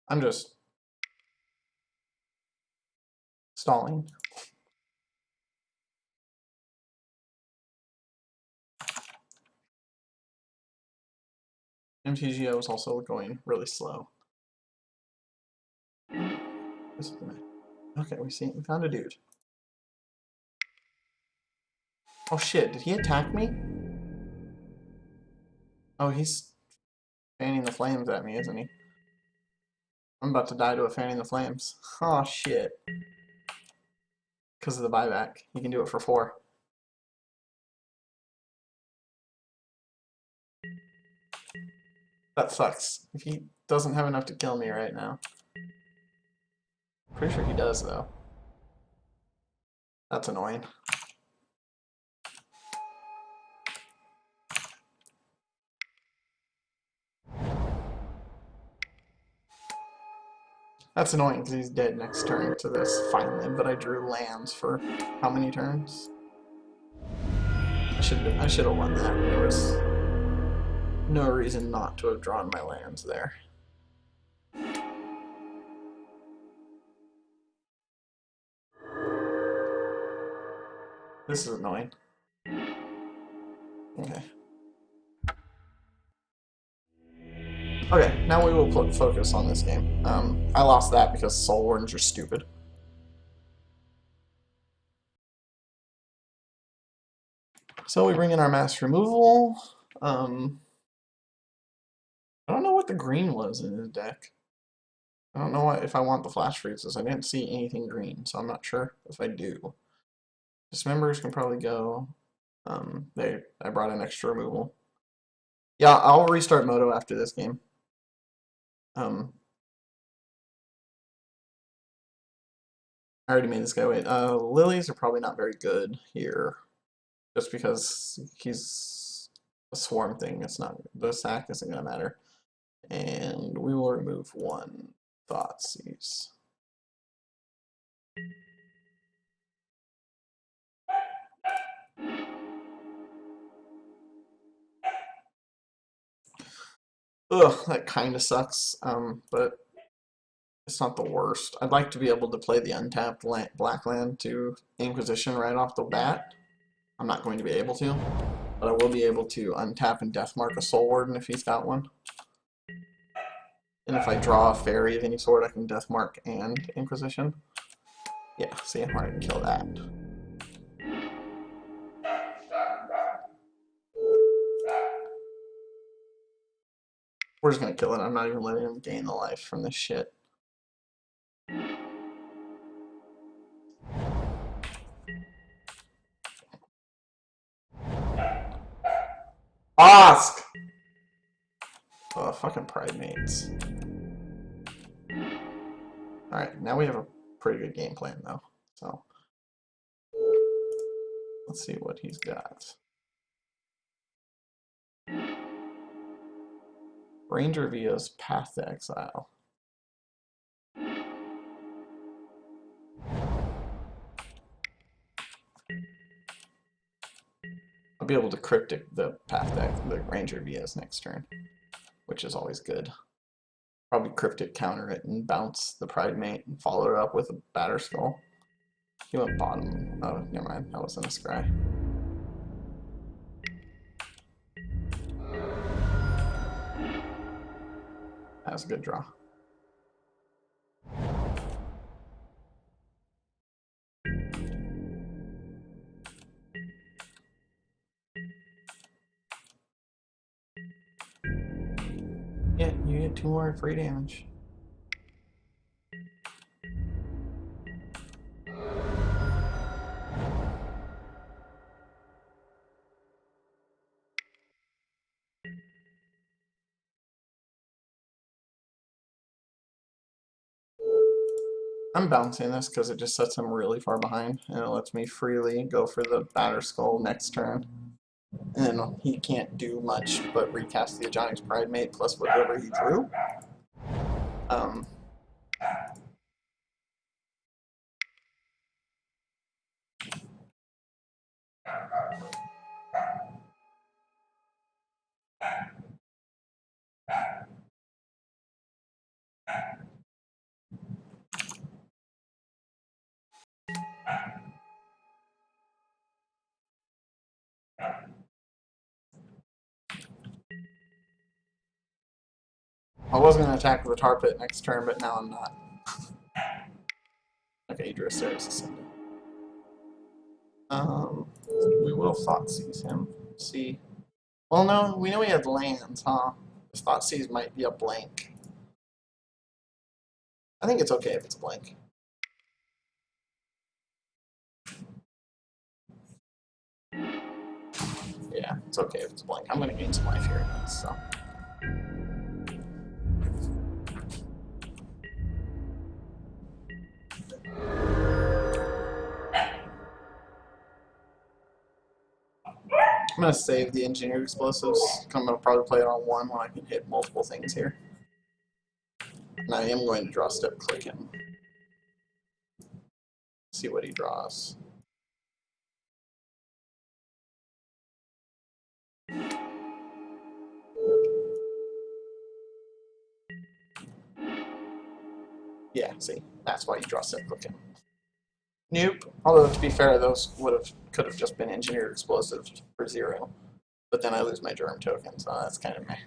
I'm just stalling. MTGO is also going really slow. Okay, we found a dude. Oh shit, did he attack me? Oh, he's fanning the flames at me, isn't he? I'm about to die to a fanning the flames. Oh shit. Because of the buyback. You can do it for 4. That sucks. If he doesn't have enough to kill me right now. Pretty sure he does, though. That's annoying. That's annoying because he's dead next turn to this, finally, but I drew lands for how many turns? I should have won that. There was no reason not to have drawn my lands there. This is annoying. Okay. Okay, now we will focus on this game. I lost that because Soul Wardens are stupid. So we bring in our mass removal. I don't know what the green was in his deck. I don't know if I want the flash freezes. I didn't see anything green, so I'm not sure if I do. Dismembers can probably go. I brought in extra removal. Yeah, I'll restart Moto after this game. I already made this guy wait. Lilies are probably not very good here, just because he's a swarm thing. It's not, the sack isn't gonna matter. And we will remove 1 Thoughtseize. Ugh, that kind of sucks, but it's not the worst. I'd like to be able to play the untapped black land to Inquisition right off the bat. I'm not going to be able to, but I will be able to untap and deathmark a Soul Warden if he's got one. And if I draw a fairy of any sort, I can deathmark and Inquisition. Yeah, see, I can kill that. We're just gonna kill it. I'm not even letting him gain the life from this shit. Ask! Oh, fucking Pride Mates. Alright, now we have a pretty good game plan, though. So, let's see what he's got. Ranger Via's Path to Exile. I'll be able to cryptic the Path deck, the Ranger Via's next turn, which is always good. Probably cryptic counter it and bounce the Pride Mate and follow it up with a Batter Skull. He went bottom. Oh, never mind. That wasn't a scry. That was a good draw. Yeah, you get 2 more free damage. I'm bouncing this because it just sets him really far behind, and it lets me freely go for the Batter Skull next turn. And he can't do much but recast the Ajani's Pride Mate plus whatever he drew. Um, I was going to attack with a tar pit next turn, but now I'm not. Okay, he drew a Ceres Ascendant. We will Thought Seize him. See. Well, no, we know he has lands, huh? His Thought Seize might be a blank. I think it's okay if it's a blank. Yeah, it's okay if it's a blank. I'm going to gain some life here, so. I'm going to save the Engineered Explosives. I'm going to probably play it on one when I can hit multiple things here. And I am going to draw step click him. See what he draws. Yeah, see, that's why you draw step click him. Nope. Although to be fair, those could have just been Engineered Explosives for 0. But then I lose my germ token, so that's kind of meh.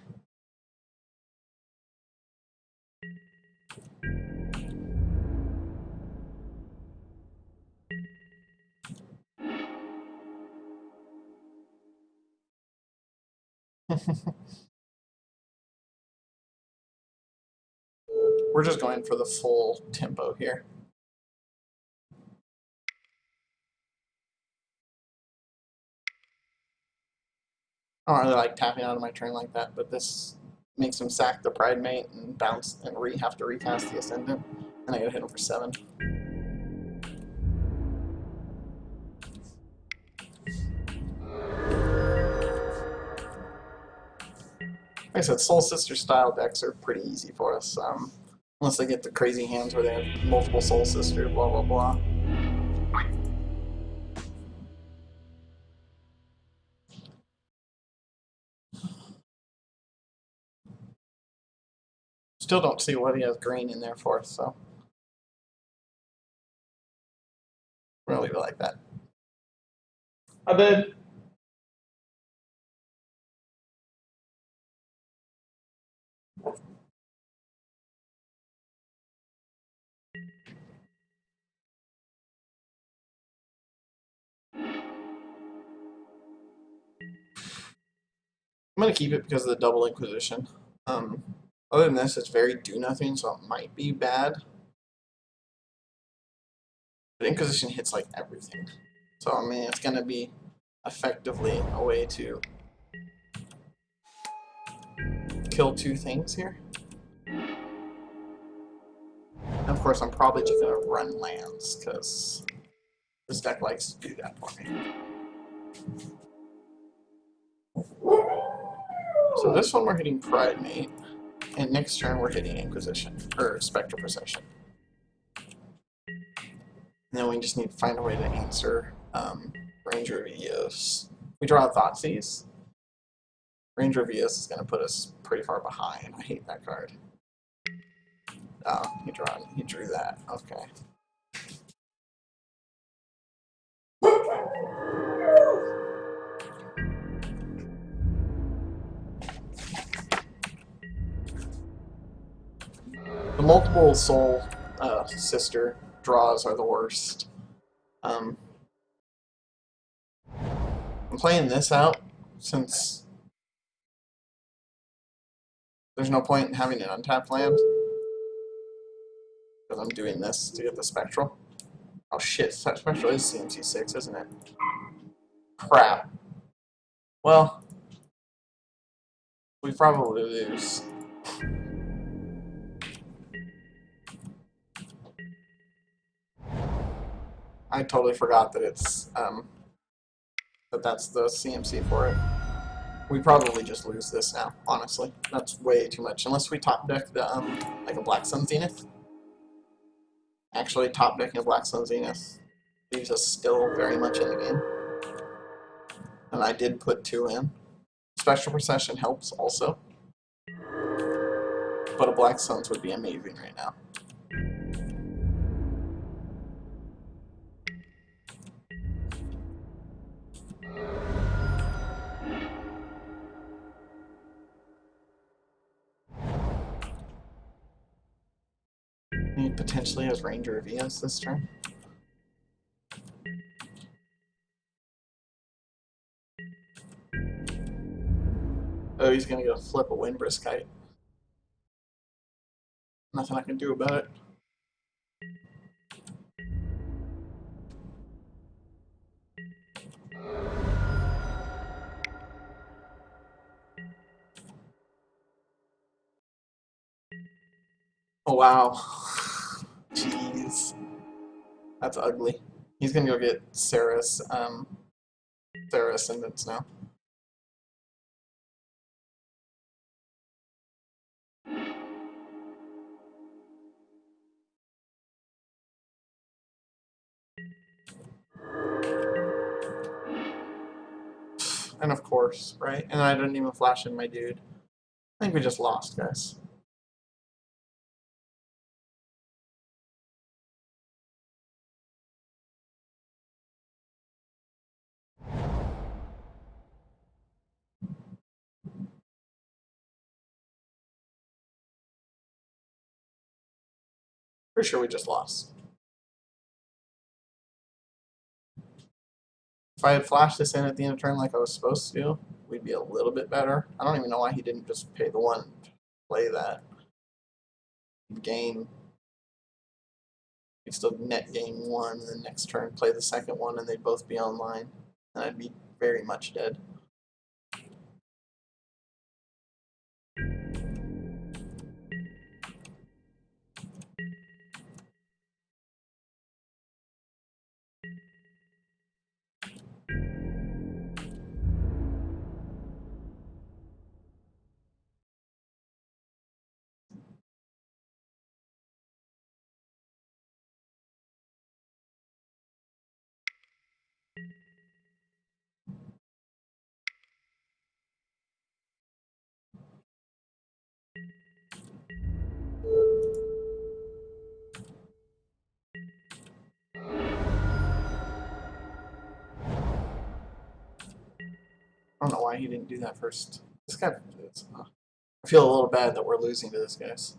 We're just going for the full tempo here. I don't really like tapping out of my turn like that, but this makes him sack the Pride Mate and bounce and have to recast the Ascendant. And I gotta hit him for 7. Like I said, Soul Sister style decks are pretty easy for us. Unless they get the crazy hands where they have multiple Soul Sisters, blah blah blah. Still don't see what he has green in there for, so we're gonna leave it like that. I did. I'm gonna keep it because of the double Inquisition. Other than this, it's very do nothing, so it might be bad. But Inquisition hits like everything, so I mean it's gonna be effectively a way to kill 2 things here. And of course, I'm probably just gonna run lands because this deck likes to do that for me. So this one we're hitting Pride Mate, and next turn we're hitting Inquisition, or Spectral Procession. And then we just need to find a way to answer Ranger of Eos. We draw a Thoughtseize. Ranger of Eos is going to put us pretty far behind. I hate that card. Oh, he drew that. Okay. The multiple Soul Sister draws are the worst. I'm playing this out since there's no point in having an untapped land. Because I'm doing this to get the Spectral. Oh shit, Spectral is CMC 6, isn't it? Crap. Well, we probably lose. I totally forgot that it's that's the CMC for it. We probably just lose this now, honestly. That's way too much. Unless we top deck the like a Black Sun Zenith. Actually, top decking a Black Sun Zenith leaves us still very much in the game. And I did put 2 in. Spectral Procession helps also. But a Black Suns would be amazing right now. potentially has Ranger of Eos this turn. Oh, he's gonna go flip a Windbrisk Kite. Nothing I can do about it. Oh wow. Jeez. That's ugly. He's gonna go get Sarah's Ascendants now. And of course, right? And I didn't even flash in my dude. I think we just lost, guys. Pretty sure we just lost. If I had flashed this in at the end of turn like I was supposed to, we'd be a little bit better. I don't even know why he didn't just pay the one to play that. Gain. He'd still net gain one, and then next turn play the second one, and they'd both be online. And I'd be very much dead. I don't know why he didn't do that first. This guy, I feel a little bad that we're losing to this, guys.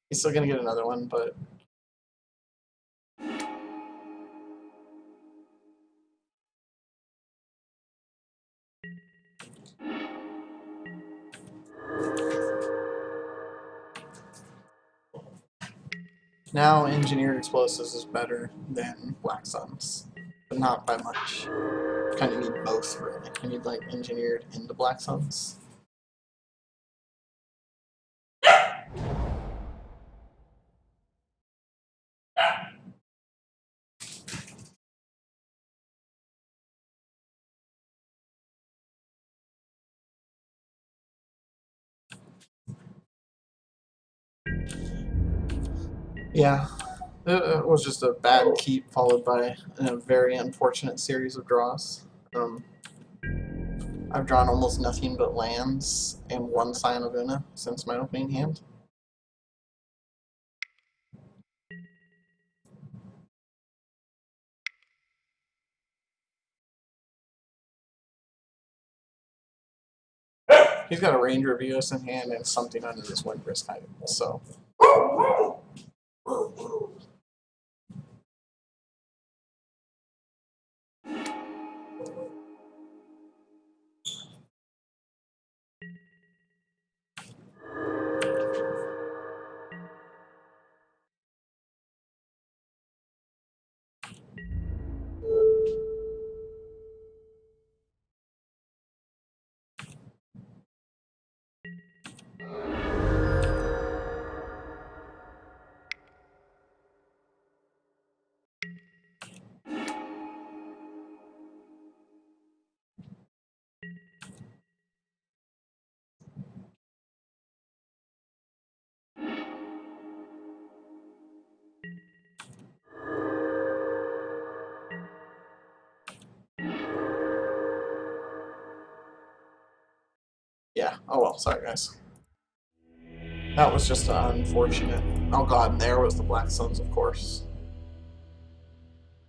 He's still gonna get another one, but now engineered explosives is better than Black Suns, but not by much. Kind of need both, really. I need like engineered into Black Suns. Yeah, it was just a bad keep followed by a very unfortunate series of draws. I've drawn almost nothing but lands and one Scion of Una since my opening hand. He's got a Ranger of Eos in hand and something under this Windbrisk item, so. Yeah, oh well, sorry guys. That was just unfortunate. Oh god, and there was the Black Suns, of course.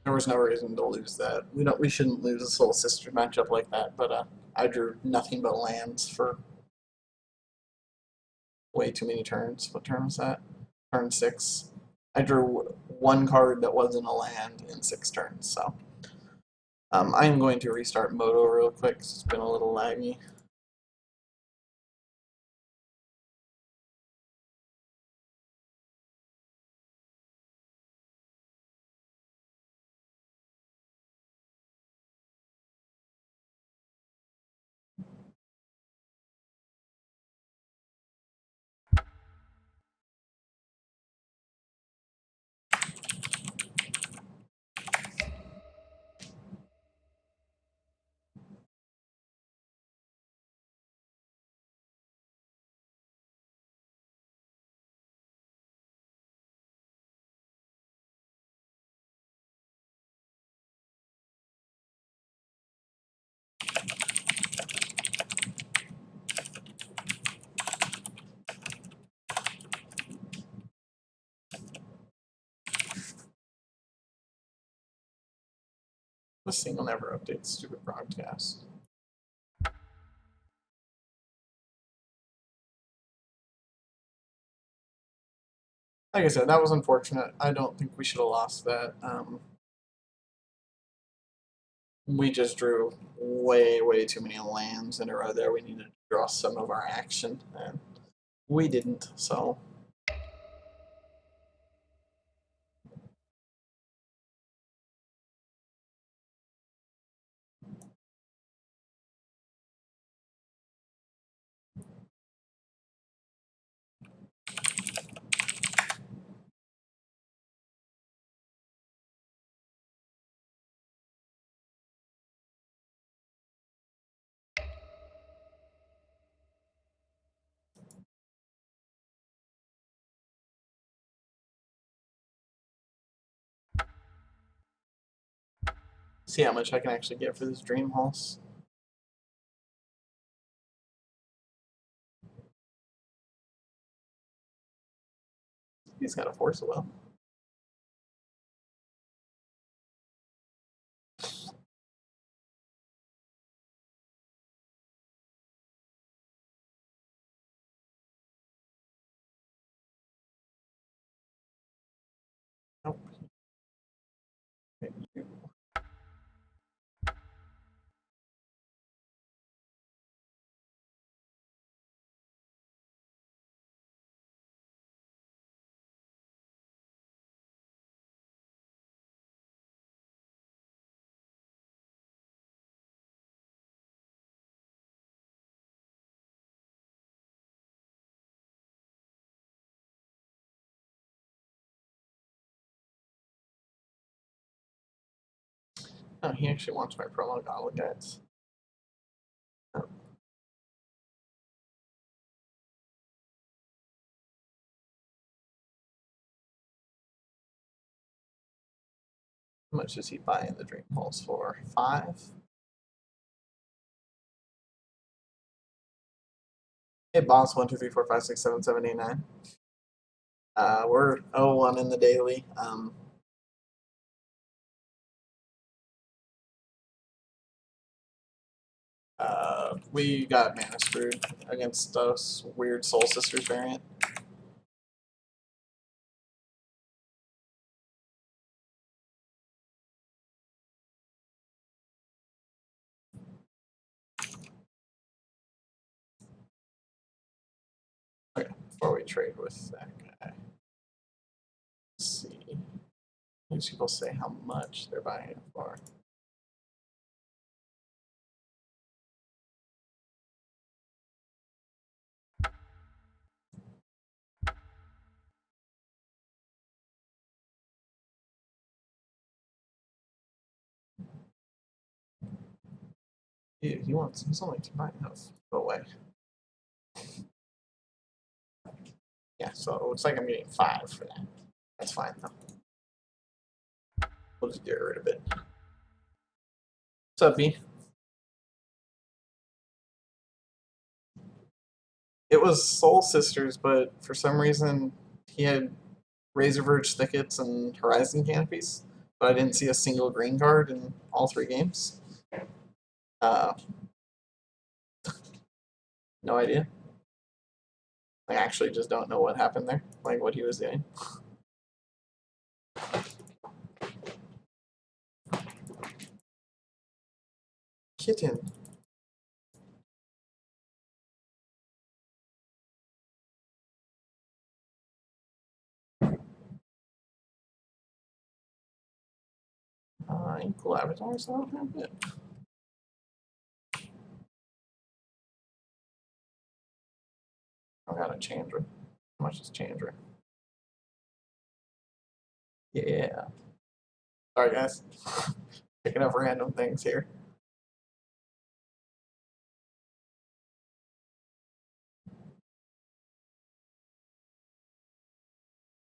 There was no reason to lose that. We shouldn't lose a Soul Sister matchup like that, but I drew nothing but lands for way too many turns. What turn was that? Turn 6. I drew one card that wasn't a land in 6 turns, so I'm going to restart Moto real quick. It's been a little laggy. This thing will never update stupid broadcast. Like I said, that was unfortunate. I don't think we should have lost that. We just drew way too many lands in a row there. We needed to draw some of our action, and we didn't, so. See how much I can actually get for this Dream Halls. He's got a Force of Will. Nope. Oh, he actually wants my promo goblet guides. Oh. How much is he buying the Dream Halls for? 5? Hey, boss, 1, 2, 3, 4, 5, 6, 7, 7, 8, 9. We're 0-1 in the daily. We got mana screwed against us weird Soul Sisters variant. Okay, before we trade with that guy, let's see. These people say how much they're buying it for. He's only buying those. Go away. Yeah, so it looks like I'm getting 5 for that. That's fine though. We'll just get rid of it. What's up, B? It was Soul Sisters, but for some reason he had Razorverge Thickets and Horizon Canopies, but I didn't see a single green card in all 3 games. Uh, No idea. I actually just don't know what happened there, like what he was doing. Kitten. Equal avatars, I don't have it. I gotta change it. How much is change it? Yeah. Sorry, guys. Picking up random things here.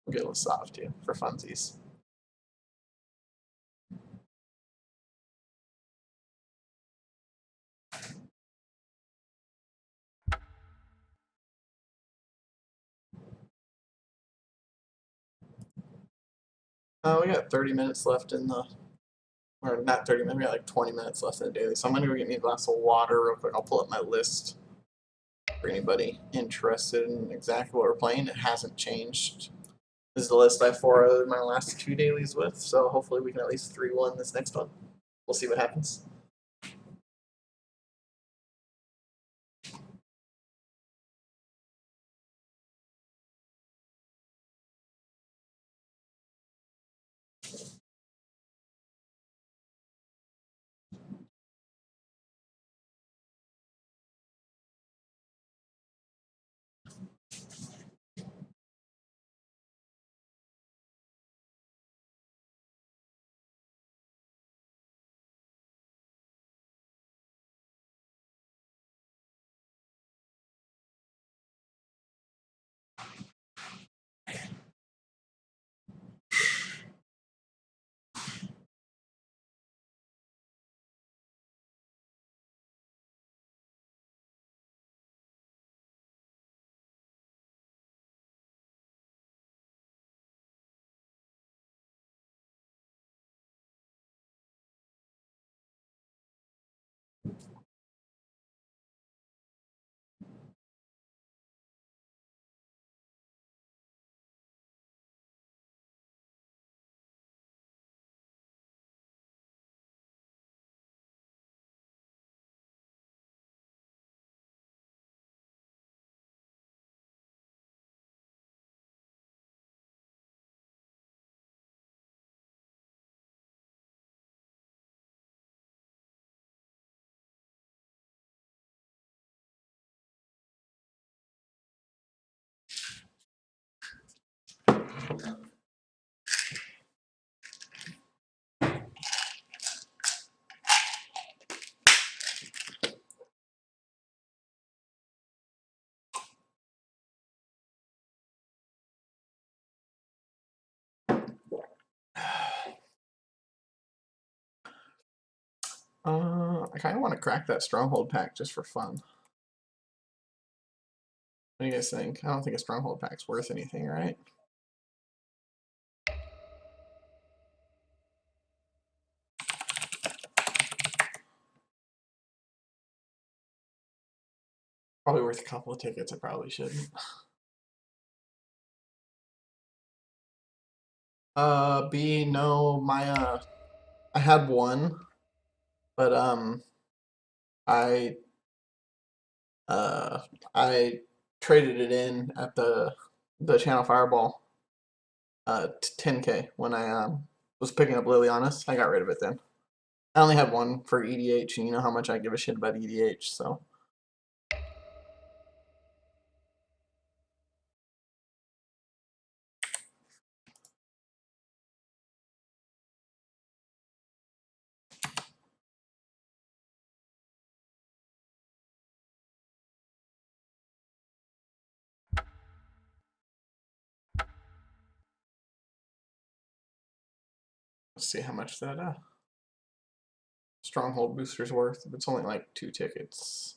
We'll get a little soft too for funsies. We got 30 minutes left in the, or not 30 minutes, we got like 20 minutes left in the daily. So I'm gonna go get me a glass of water real quick. I'll pull up my list for anybody interested in exactly what we're playing. It hasn't changed. This is the list I forwarded my last two dailies with, so hopefully we can at least 3-1 this next one. We'll see what happens. I kind of want to crack that stronghold pack just for fun. What do you guys think? I don't think a stronghold pack's worth anything, right? Probably worth a couple of tickets. I probably shouldn't. B, no, I had one, but I uh, I traded it in at the Channel Fireball 10K when I was picking up Lilianis. I got rid of it then. I only had one for EDH, and you know how much I give a shit about EDH, so. Let's see how much that Stronghold booster's worth. If it's only like 2 tickets.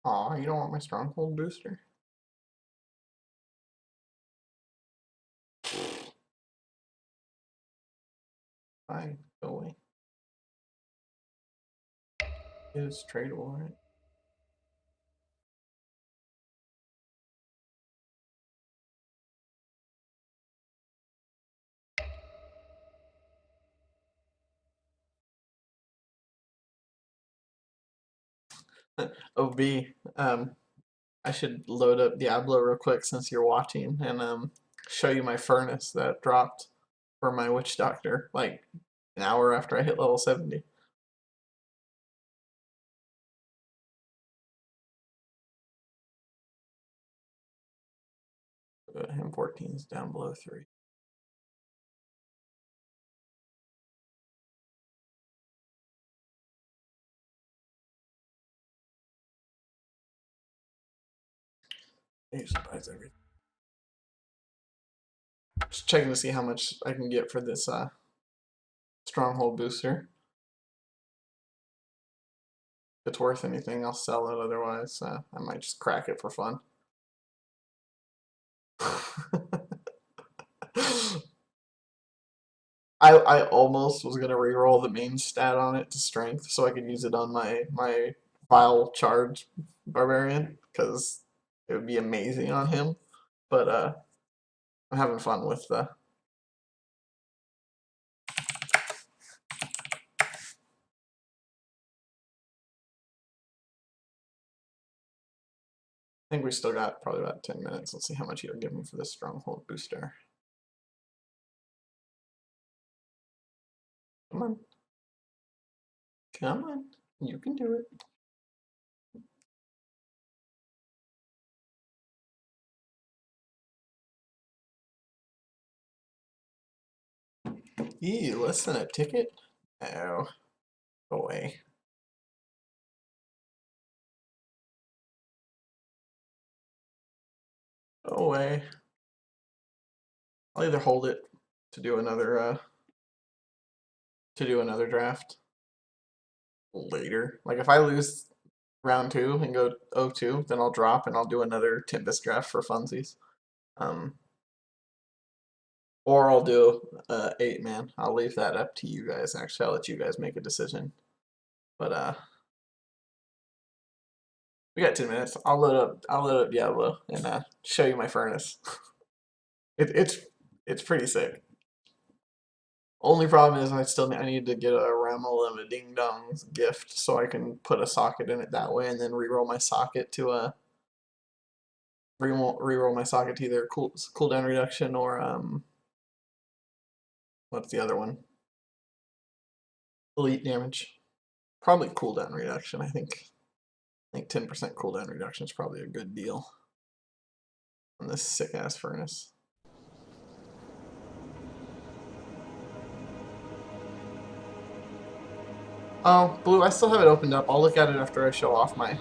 Aw, you don't want my Stronghold booster? Fine, go away. It is tradable, right? OB. I should load up Diablo real quick since you're watching and show you my furnace that dropped for my witch doctor like an hour after I hit level 70. M14 is down below 3. He buys everything. Just checking to see how much I can get for this stronghold booster. If it's worth anything, I'll sell it. Otherwise, I might just crack it for fun. I almost was gonna reroll the main stat on it to strength so I could use it on my vile charge barbarian because it would be amazing on him. But I'm having fun with the. I think we still got probably about 10 minutes. Let's see how much he'll give me for this stronghold booster. Come on. Come on. You can do it. Ew, less than a ticket? Oh. Go away. Go away. I'll either hold it to do another draft later. Like if I lose round 2 and go 0-2, then I'll drop and I'll do another Tempest draft for funsies. Or I'll do 8-man. I'll leave that up to you guys. Actually, I'll let you guys make a decision. But we got 10 minutes. I'll load up Diablo and show you my furnace. It's pretty sick. Only problem is I need to get a Ramel and a Ding Dong's gift so I can put a socket in it that way and then reroll my socket to reroll my socket to either cooldown reduction or what's the other one? Elite damage. Probably cooldown reduction, I think. I think 10% cooldown reduction is probably a good deal on this sick ass furnace. Oh, Blue, I still have it opened up. I'll look at it after I show off my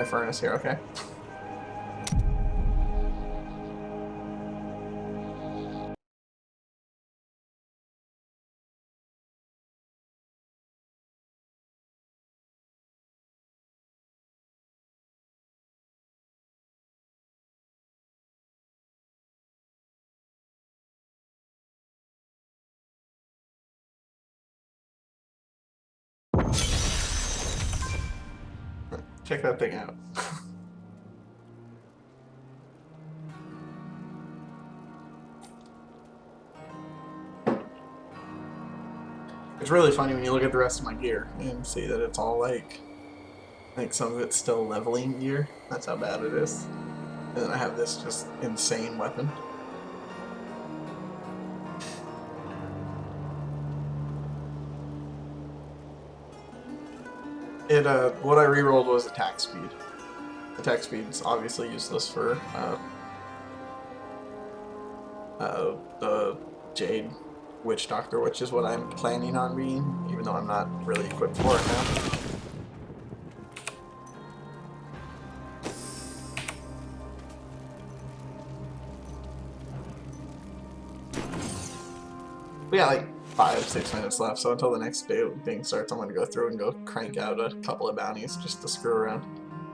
furnace here, okay? Check that thing out. It's really funny when you look at the rest of my gear and see that it's all like some of it's still leveling gear. That's how bad it is. And then I have this just insane weapon. What I rerolled was attack speed. Attack speed's obviously useless for the Jade Witch Doctor, which is what I'm planning on being, even though I'm not really equipped for it now. We got like 5-6 minutes left, so until the next thing starts, I'm going to go through and go crank out a couple of bounties just to screw around.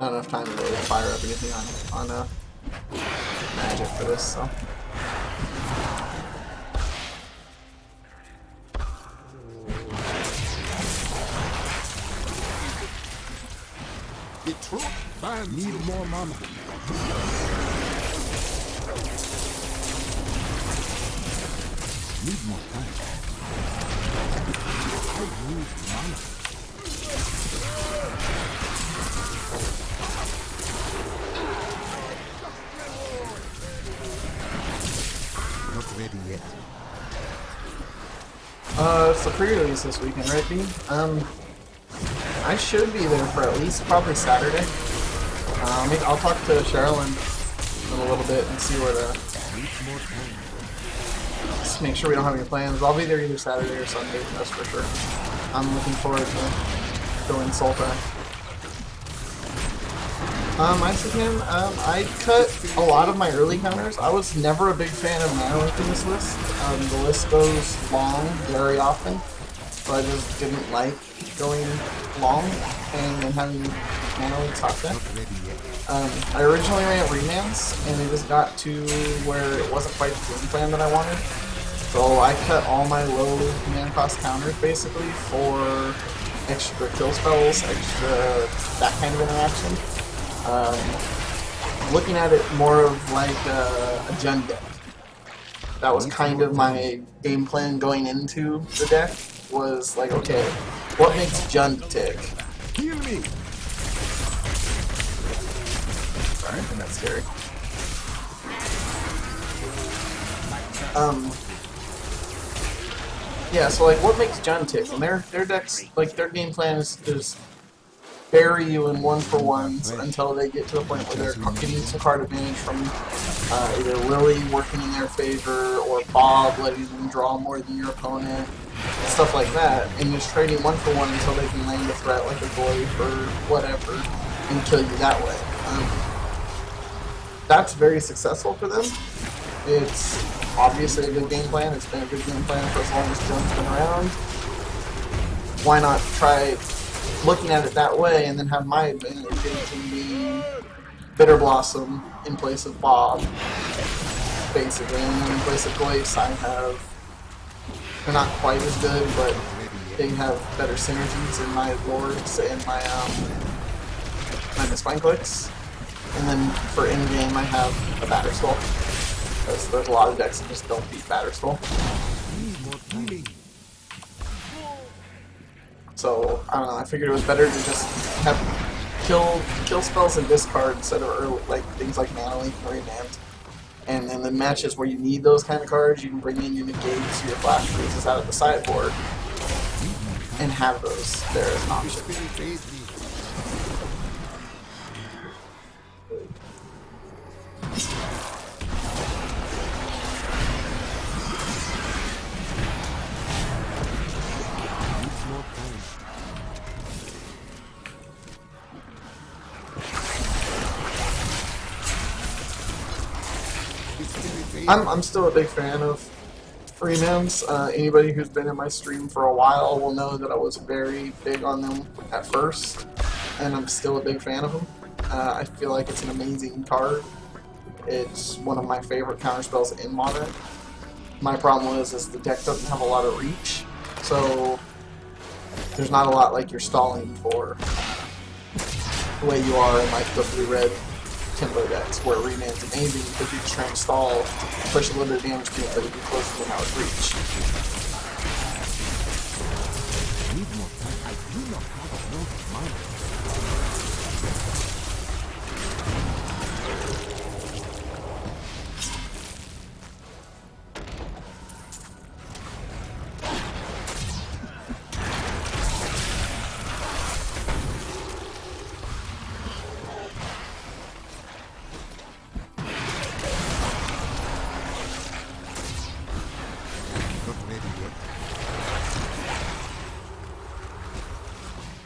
Not enough time to really fire up anything on magic for this, so. The truth bands need more mana. Need more time. I need mana. It's the pre-release this weekend, right, B? I should be there for at least probably Saturday. I'll talk to Sherilyn in a little bit and see where to. Just make sure we don't have any plans. I'll be there either Saturday or Sunday, that's for sure. I'm looking forward to going Sultai. Iceman, I cut a lot of my early counters. I was never a big fan of mana leak in this list. The list goes long very often, so I just didn't like going long and having mana leaks hot deck. I originally ran remands, and it just got to where it wasn't quite the game plan that I wanted. So I cut all my low mana cost counters basically for extra kill spells, extra that kind of interaction. Looking at it more of like a Jund deck. That was kind of my game plan going into the deck, was like, okay, what makes Jund tick? Heal me. Sorry, I think that's scary. Yeah, so like, what makes Jund tick? And their decks, like, their game plan is just bury you in one-for-ones until they get to a point where they're getting some card advantage from either Lily working in their favor or Bob letting them draw more than your opponent, stuff like that, and just trading one-for-one until they can land a threat like a Glaive or whatever and kill you that way. That's very successful for them. It's obviously a good game plan. It's been a good game plan for as long as Jund's been around. Why not try looking at it that way and then have my advantage into the Bitter Blossom in place of Bob, basically, and then in place of Glace I have, they're not quite as good, but they have better synergies in my Lords and my Spine Clicks, and then for in-game I have a Batterskull, because there's a lot of decks that just don't beat Batterskull. So, I don't know, I figured it was better to just have kill spells and discard instead of early, like things like Mana Leak and Remand. And then the matches where you need those kind of cards, you can bring in your negates, your flash freezes out of the sideboard, and have those there as an option. I'm still a big fan of remands. Anybody who's been in my stream for a while will know that I was very big on them at first, and I'm still a big fan of them. I feel like it's an amazing card. It's one of my favorite counterspells in Modern. My problem is the deck doesn't have a lot of reach, so there's not a lot like you're stalling for the way you are in like the blue-red Timbo decks, where Remand's amazing because you just try and stall, push a little bit of damage to it, but it'd be closer than how it's reach.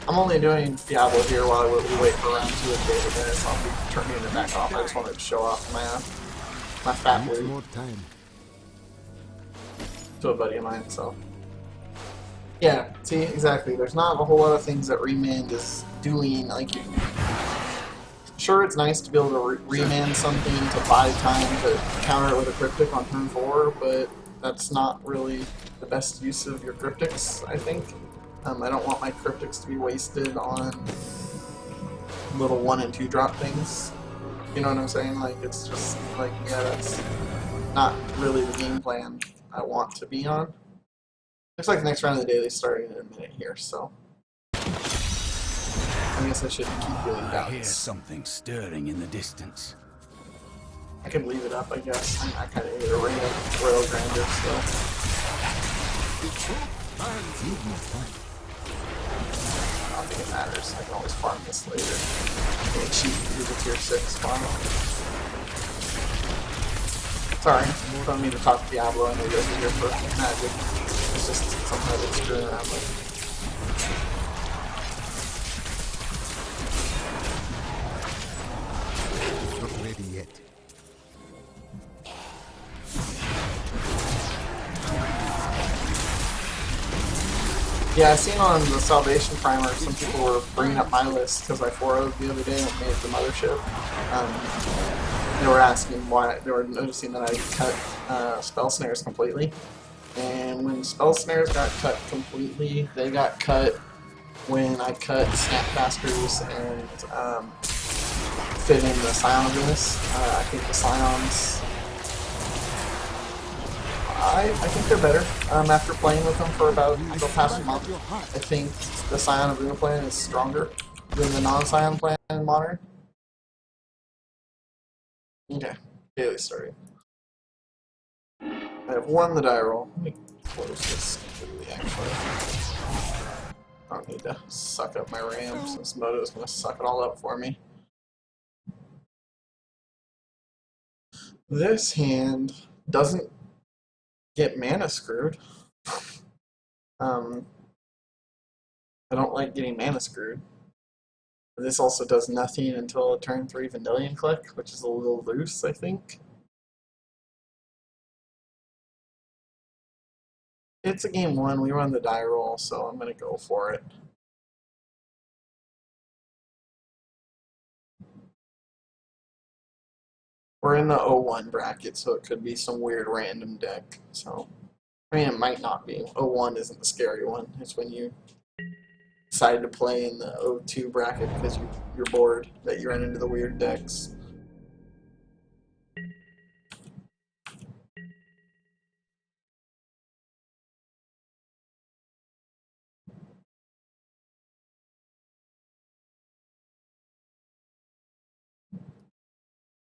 I'm only doing Diablo here while we wait for round 2 of David Dennis. I'll be turning it back off. I just wanted to show off my fat loot to a buddy of mine, so. Yeah, see, exactly. There's not a whole lot of things that Remand is doing. Like, sure, it's nice to be able to remand something to buy time to counter it with a Cryptic on turn 4, but that's not really the best use of your Cryptics, I think. I don't want my Cryptics to be wasted on little 1 and 2 drop things. You know what I'm saying? Like, it's just, like, yeah, that's not really the game plan I want to be on. Looks like the next round of the daily is starting in a minute here, so I guess I should keep feeling I hear balanced. something stirring in the distance. I can leave it up, I guess. I kind of need a ring of Royal Grandeur still. Bans need more time. I don't think it matters. I can always farm this later. And cheat use a tier 6 farm. Sorry, you don't need to talk to Diablo. I know you guys are here for magic. It's just something I've been screwing around with. Not ready yet. Yeah, I seen on the Salvation Primer some people were bringing up my list because I 4-0'd the other day and made the mothership. They were asking why, they were noticing that I cut spell snares completely. And when spell snares got cut completely, they got cut when I cut Snapcasters and fit in the Scion of Venus. I think the Scions, I think they're better. After playing with them for about the past month, I think the Scion of Venus plan is stronger than the non-Scion plan in Modern. Okay, daily starting. I have won the die roll. Let me close this completely, actually. I don't need to suck up my RAM since Moto's going to suck it all up for me. This hand doesn't get mana screwed. I don't like getting mana screwed. This also does nothing until a turn 3 Vendilion click, which is a little loose, I think. It's a game 1, we run the die roll, so I'm going to go for it. We're in the 0-1 bracket, so it could be some weird random deck. So, I mean, it might not be. 0-1 isn't the scary one. It's when you decide to play in the 0-2 bracket because you're bored that you run into the weird decks.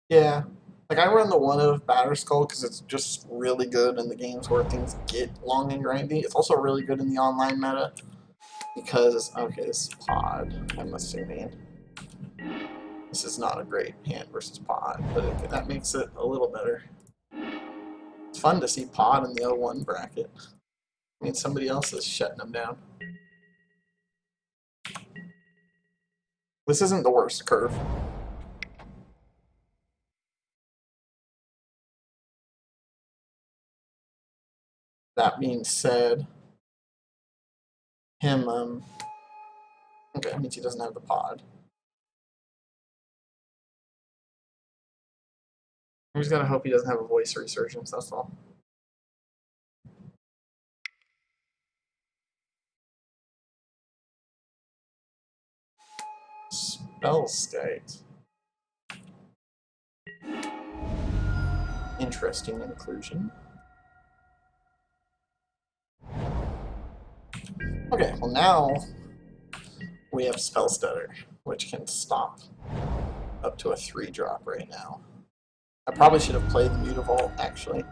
Yeah. Like, I run the one of Batterskull because it's just really good in the games where things get long and grindy. It's also really good in the online meta because, okay, this is Pod, I'm assuming. This is not a great hand versus Pod, but that makes it a little better. It's fun to see Pod in the 0-1 bracket. I mean, somebody else is shutting them down. This isn't the worst curve. That being said, him, okay, that means he doesn't have the Pod. I just gotta hope he doesn't have a voice resurgence, that's all. Spell state. Interesting inclusion. Okay, well now we have Spell Stutter, which can stop up to a 3-drop right now. I probably should have played the Mutavault, actually. It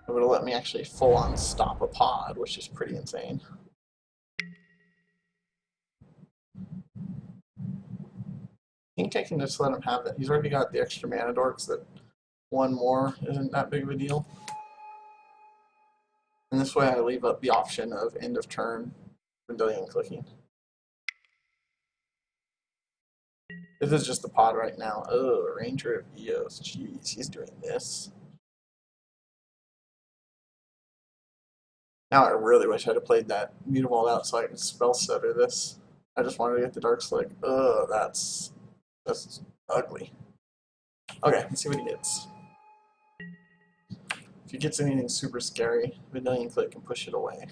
would have let me actually full-on stop a Pod, which is pretty insane. I think I can just let him have it. He's already got the extra mana dorks that one more isn't that big of a deal. And this way I leave up the option of end of turn Vendilion clicking. This is just the Pod right now. Oh, Ranger of Eos. Jeez, he's doing this. Now I really wish I'd have played that Mutavault out so I could spell stutter this. I just wanted to get the Dark Slick. Ugh, that's ugly. Okay, let's see what he gets. If he gets anything super scary, Vendilion click and push it away.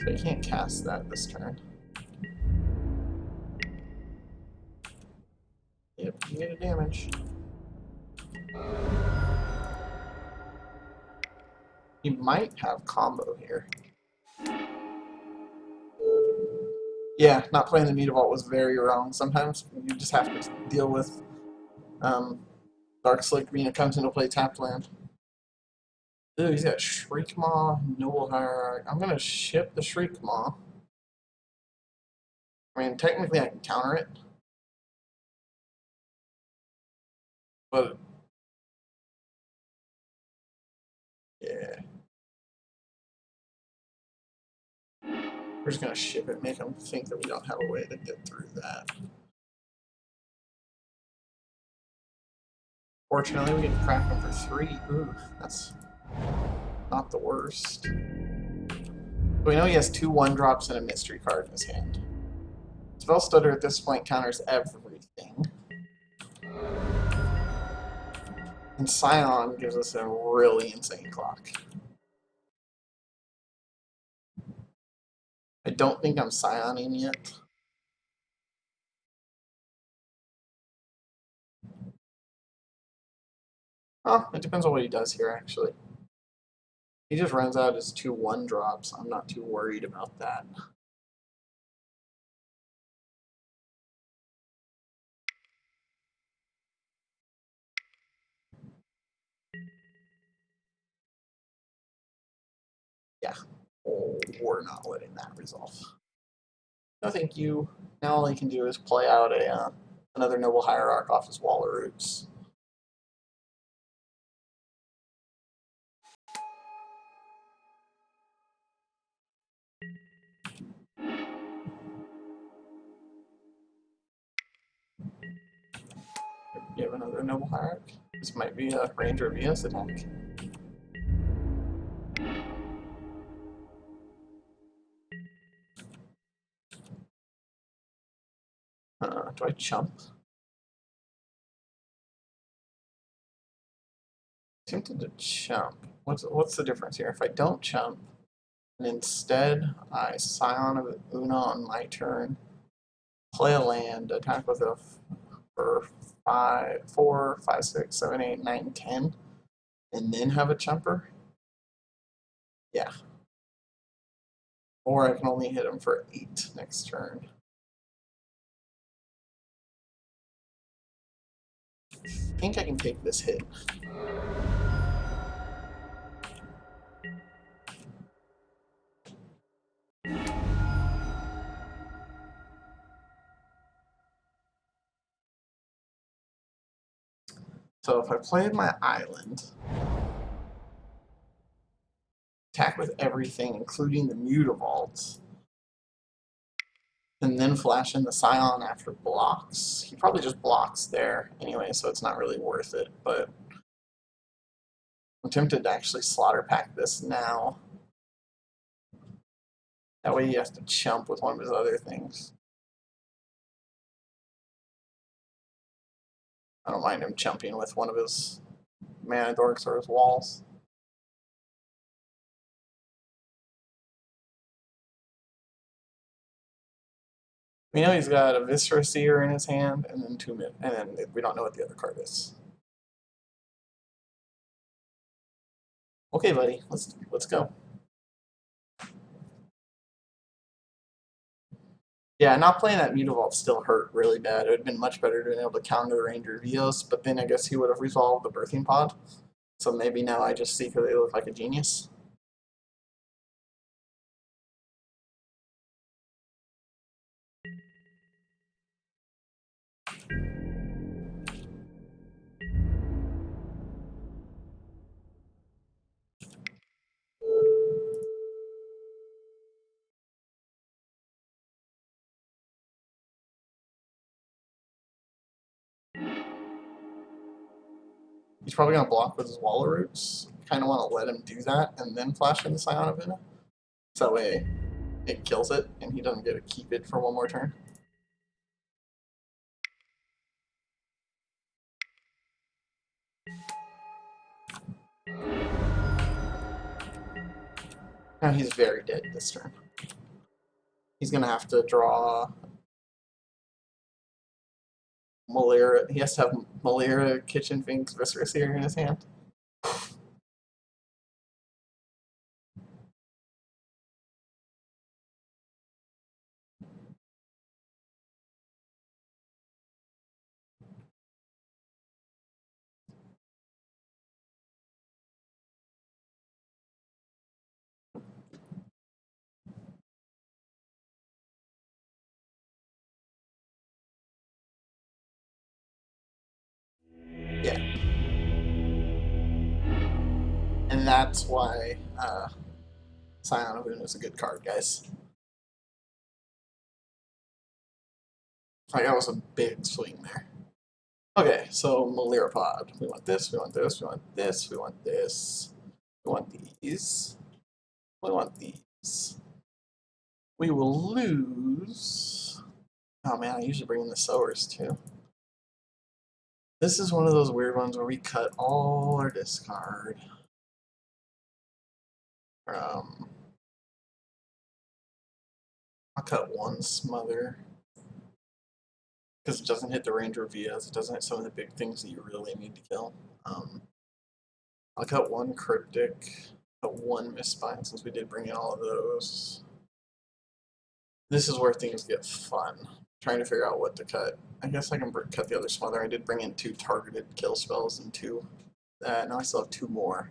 So he can't cast that this turn. Yep, you get a damage. He might have combo here. Yeah, not playing the Mutavault was very wrong. Sometimes you just have to deal with Dark Slick Arena comes into play tapped land. Ooh, he's got Shriekmaw, Noble Hierarch. I'm gonna ship the Shriekmaw. I mean, technically I can counter it, but yeah, we're just gonna ship it, make him think that we don't have a way to get through that. Fortunately, we get to crack him for 3. Ooh, that's not the worst. We know he has 2 1-drops and a mystery card in his hand. Spell Stutter at this point counters everything. And Scion gives us a really insane clock. I don't think I'm Scioning yet. Oh, it depends on what he does here, actually. He just runs out his 2 1-drops. I'm not too worried about that. Yeah. Oh, we're not letting that resolve. No, thank you. Now all he can do is play out a another Noble Hierarch off his Wall of Roots. You have another Noble Hierarch. This might be a Ranger VS attack. Do I chump? Tempted to chump. What's the difference here? If I don't chump, and instead I Scion of Una on my turn, play a land, attack with a for 4, 5, 6, 7, 8, 9, 10, and then have a chumper? Yeah. Or I can only hit him for 8 next turn. I think I can take this hit. So if I played my island, attack with everything, including the Mutavaults, and then flash in the Scion after blocks, he probably just blocks there anyway, so it's not really worth it, but I'm tempted to actually slaughter pack this now. That way he has to chump with one of his other things. I don't mind him chumping with one of his mana dorks or his walls. We know he's got a Viscera Seer in his hand, and then and then we don't know what the other card is. Okay, buddy, let's go. Yeah, not playing that Mutavault still hurt really bad. It would have been much better to be able to counter the Ranger Vios, but then I guess he would have resolved the Birthing Pod. So maybe now I just secretly look like a genius. He's probably going to block with his Wall of Roots. Kind of want to let him do that and then flash in the Scion of Una. So that way it kills it and he doesn't get to keep it for one more turn. Now he's very dead this turn. He's going to have to draw Malira. He has to have Malira, Kitchen Finks, Viscera Seer in his hand. And that's why Scion of Una is a good card, guys. Like, that was a big swing there. Okay, so Malirapod. We want this, we want this, we want this, we want this. We want these. We want these. We will lose. Oh man, I usually bring in the sowers too. This is one of those weird ones where we cut all our discard. I'll cut one smother because it doesn't hit the range reveals. It doesn't hit some of the big things that you really need to kill. I'll cut one cryptic, cut one misspine since we did bring in all of those. This is where things get fun. Trying to figure out what to cut. I guess I can cut the other smother. I did bring in 2 targeted kill spells and 2. Now I still have 2 more.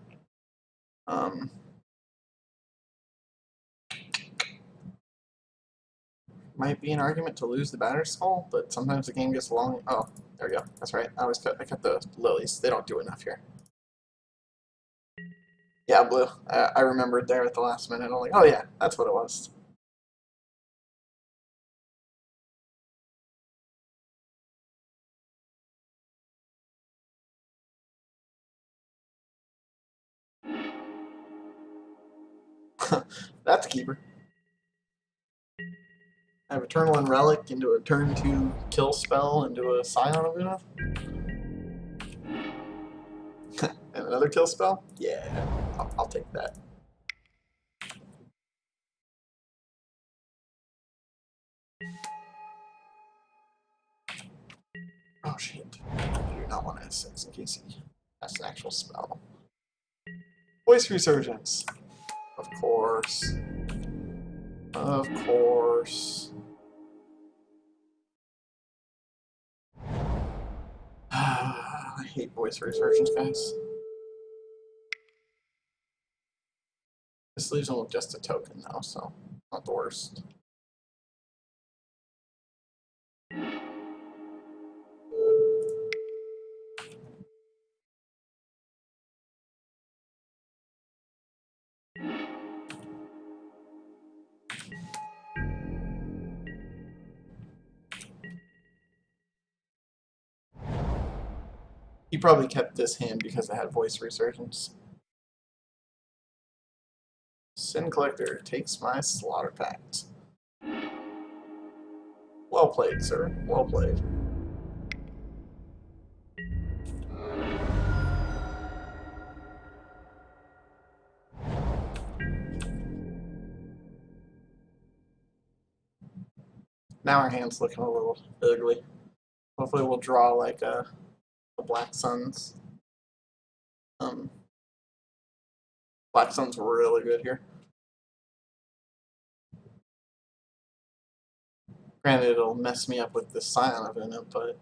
Might be an argument to lose the Batter Skull, but sometimes the game gets long. Oh, there we go. That's right. I cut the lilies. They don't do enough here. Yeah, blue. I remembered there at the last minute. I'm like, oh yeah, that's what it was. That's a keeper. I have Eternal and Relic into a turn 2 kill spell into a Scion of Una. And another kill spell? Yeah, I'll take that. Oh shit. I do not want to S6 in case that's an actual spell. Voice Resurgence. Of course. Of course. I hate Voice Resurgence, guys. This leaves them with just a token though, so not the worst. He probably kept this hand because it had Voice Resurgence. Sin Collector takes my Slaughter Pact. Well played, sir. Well played. Now our hand's looking a little ugly. Hopefully we'll draw like the Black Suns. Black Sun's really good here. Granted, it'll mess me up with the Scion of Una, but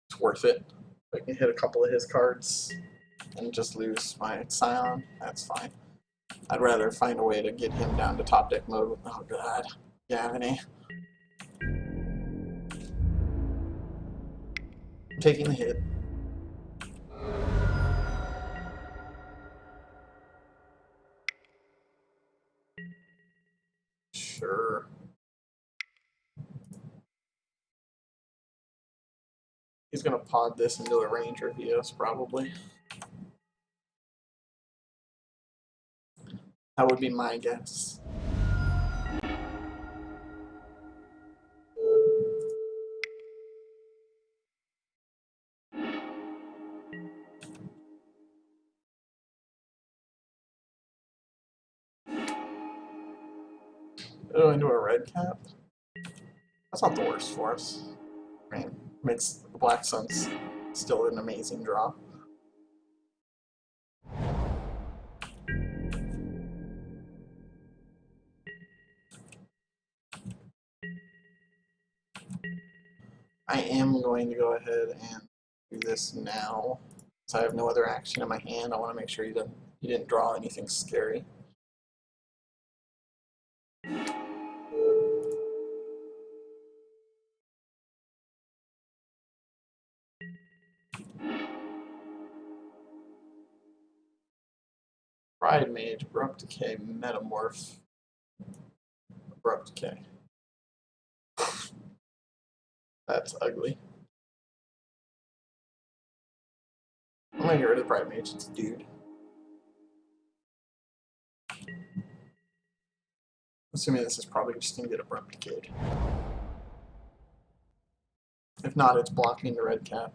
it's worth it. If I can hit a couple of his cards and just lose my Scion, that's fine. I'd rather find a way to get him down to top deck mode. Oh god, Gavany. I'm taking the hit. Sure. He's gonna pod this into a Ranger Vios, probably. That would be my guess. Oh, into a red cap? That's not the worst for us. I mean, makes the Black Suns still an amazing draw. I am going to go ahead and do this now. So I have no other action in my hand. I want to make sure you didn't draw anything scary. Pride Mage, Abrupt Decay, Metamorph, Abrupt Decay. That's ugly. I'm gonna get rid of the Pride Mage, it's a dude. Assuming this is probably just gonna get Abrupt Decayed. If not, it's blocking the red cap.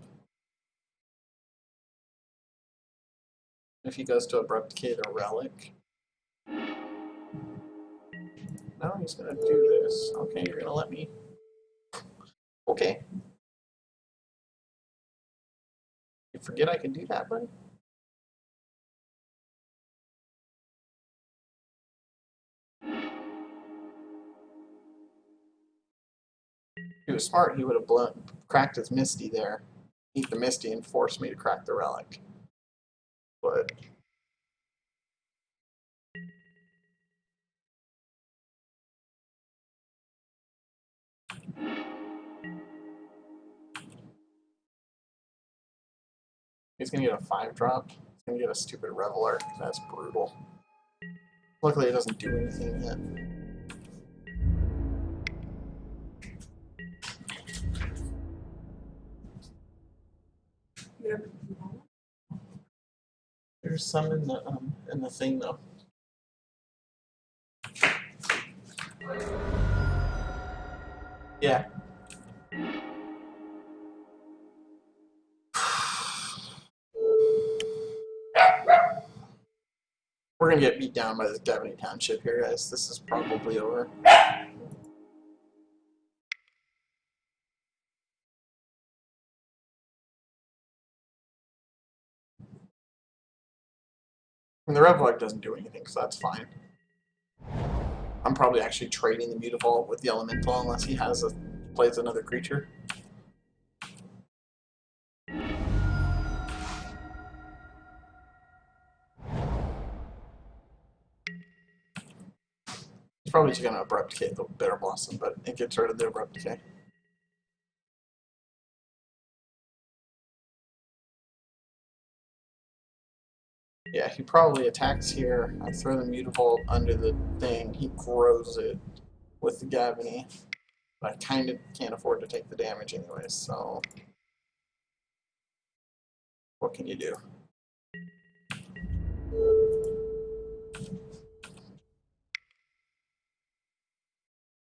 If he goes to Abrupt Decay to Relic. No, he's gonna do this. Okay, you're gonna let me. Okay. You forget I can do that, buddy? If he was smart, he would have cracked his Misty there. Eat the Misty and force me to crack the Relic. But he's gonna get a 5-drop. He's gonna get a stupid Reveler. That's brutal. Luckily, it doesn't do anything yet. There's some in the thing though. Yeah. We're gonna get beat down by this Gavany Township here, guys. This is probably over. And the Reveler doesn't do anything, so that's fine. I'm probably actually trading the Mutavault with the Elemental unless he plays another creature. He's probably just gonna Abrupt Decay the Bitter Blossom, but it gets rid of the Abrupt Decay. Yeah, he probably attacks here. I throw the Mutavault under the thing. He grows it with the Gavany. But I kind of can't afford to take the damage anyways, so what can you do?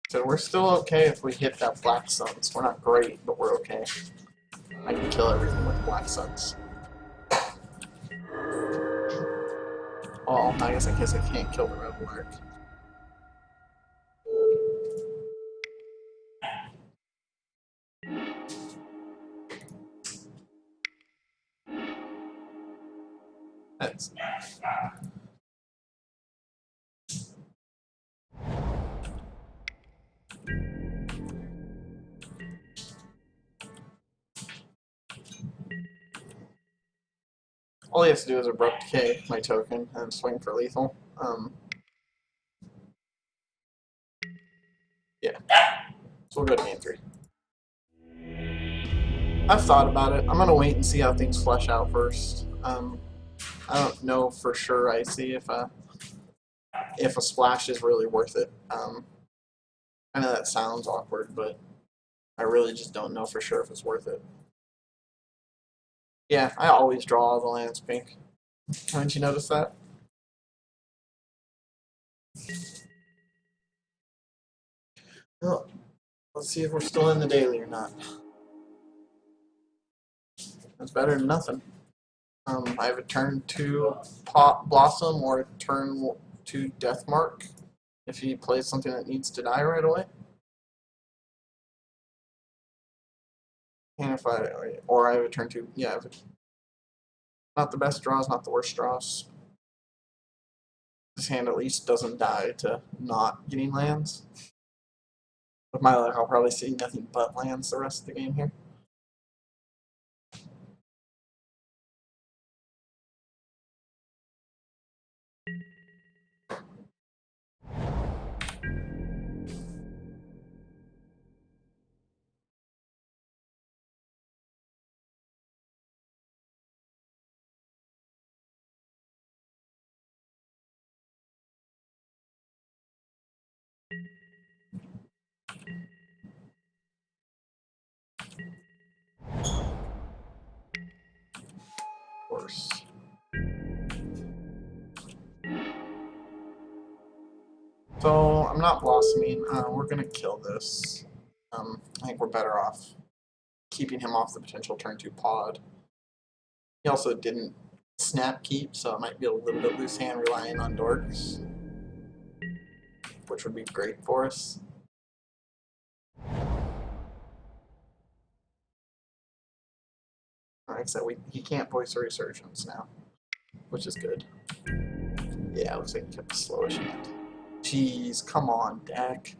So we're still okay if we hit that Black Suns. We're not great, but we're okay. I can kill everything with Black Suns. Oh, I guess I can't kill the Reveler. That's all he has to do is Abrupt Decay my token and swing for lethal. Yeah. So we'll go to game 3. I've thought about it. I'm gonna wait and see how things flesh out first. I don't know for sure. I see if a splash is really worth it. I know that sounds awkward, but I really just don't know for sure if it's worth it. Yeah, I always draw all the lands pink. Haven't you noticed that? Well, let's see if we're still in the daily or not. That's better than nothing. I have a turn 2 Pop Blossom or a turn 2 Deathmark if he plays something that needs to die right away. And if or I have a turn 2, yeah, not the best draws, not the worst draws. This hand at least doesn't die to not getting lands. With my luck, I'll probably see nothing but lands the rest of the game here. Of course. So I'm not blossoming. We're gonna kill this. I think we're better off keeping him off the potential turn 2 pod. He also didn't snap keep, so it might be a little bit loose hand relying on dorks, which would be great for us. Alright, except he can't voice a resurgence now, which is good. Yeah, it looks like he kept a slowish hand. Jeez, come on, deck.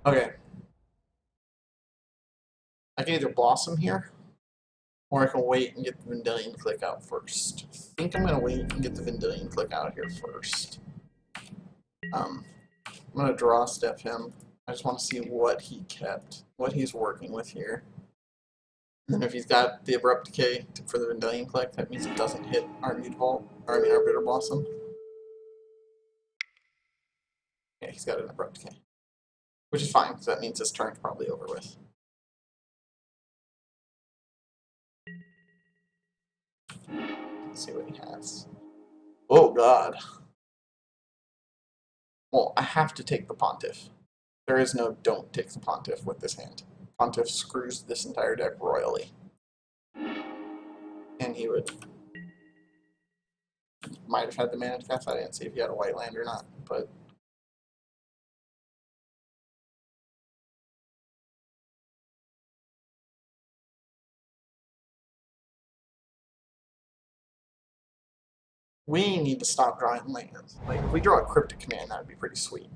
Okay. I can either blossom here, or I can wait and get the Vendilion click out first. I think I'm gonna wait and get the Vendilion click out here first. I'm gonna draw step him. I just want to see what he kept, what he's working with here. And then if he's got the Abrupt Decay for the Vendilion click, that means it doesn't hit our Mutavault, or I mean our Bitter Blossom. Yeah, he's got an Abrupt Decay. Which is fine, because that means his turn's probably over with. Let's see what he has. Oh god. Well, I have to take the Pontiff. There is no don't take the Pontiff with this hand. Pontiff screws this entire deck royally. And he might have had the mana to cast. I didn't see if he had a white land or not, but we need to stop drawing lands. Like, if we draw a Cryptic Command, that would be pretty sweet.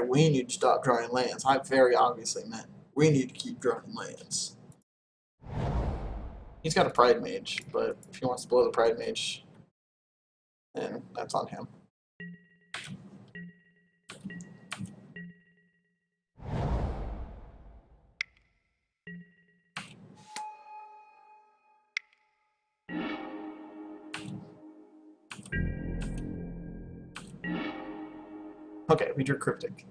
We need to stop drawing lands. I very obviously meant we need to keep drawing lands. He's got a Pride Mage, but if he wants to blow the Pride Mage, then that's on him. Okay, we drew Cryptic.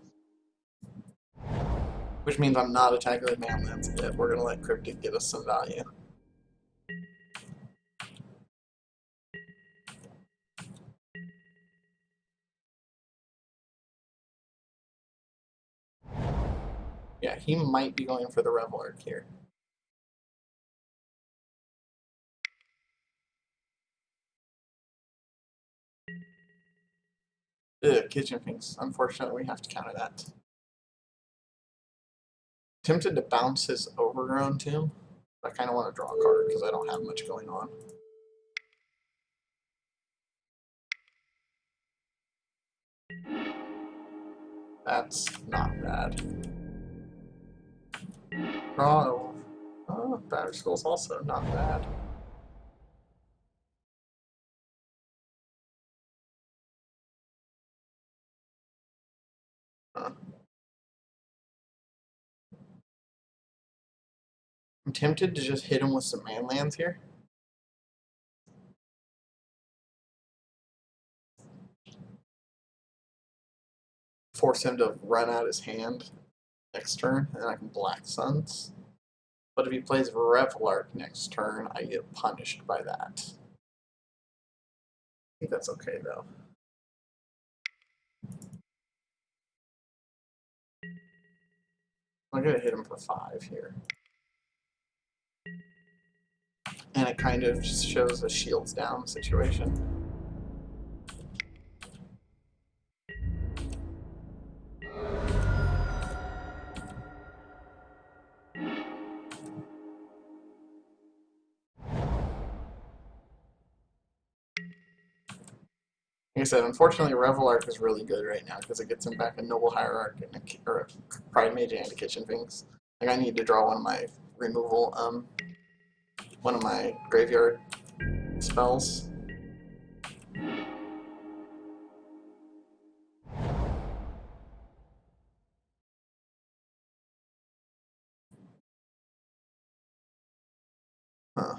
Which means I'm not attacking with mana lands yet. We're going to let Cryptic get us some value. Yeah, he might be going for the Revel Arc here. Ugh, Kitchen Finks. Unfortunately, we have to counter that. Tempted to bounce his Overgrown Tomb. I kind of want to draw a card because I don't have much going on. That's not bad. Draw. Oh, Battery Skull's also not bad. Huh. I'm tempted to just hit him with some man lands here. Force him to run out his hand next turn, and I can Black Suns. But if he plays Revel Arc next turn, I get punished by that. I think that's okay, though. I'm going to hit him for 5 here. And it kind of just shows a shields down situation. Like I said, unfortunately, Revel Arc is really good right now because it gets him back a Noble Hierarch and or a Pride Mage and a Kitchen Finks. Like, I need to draw one of my removal, one of my graveyard spells. Huh.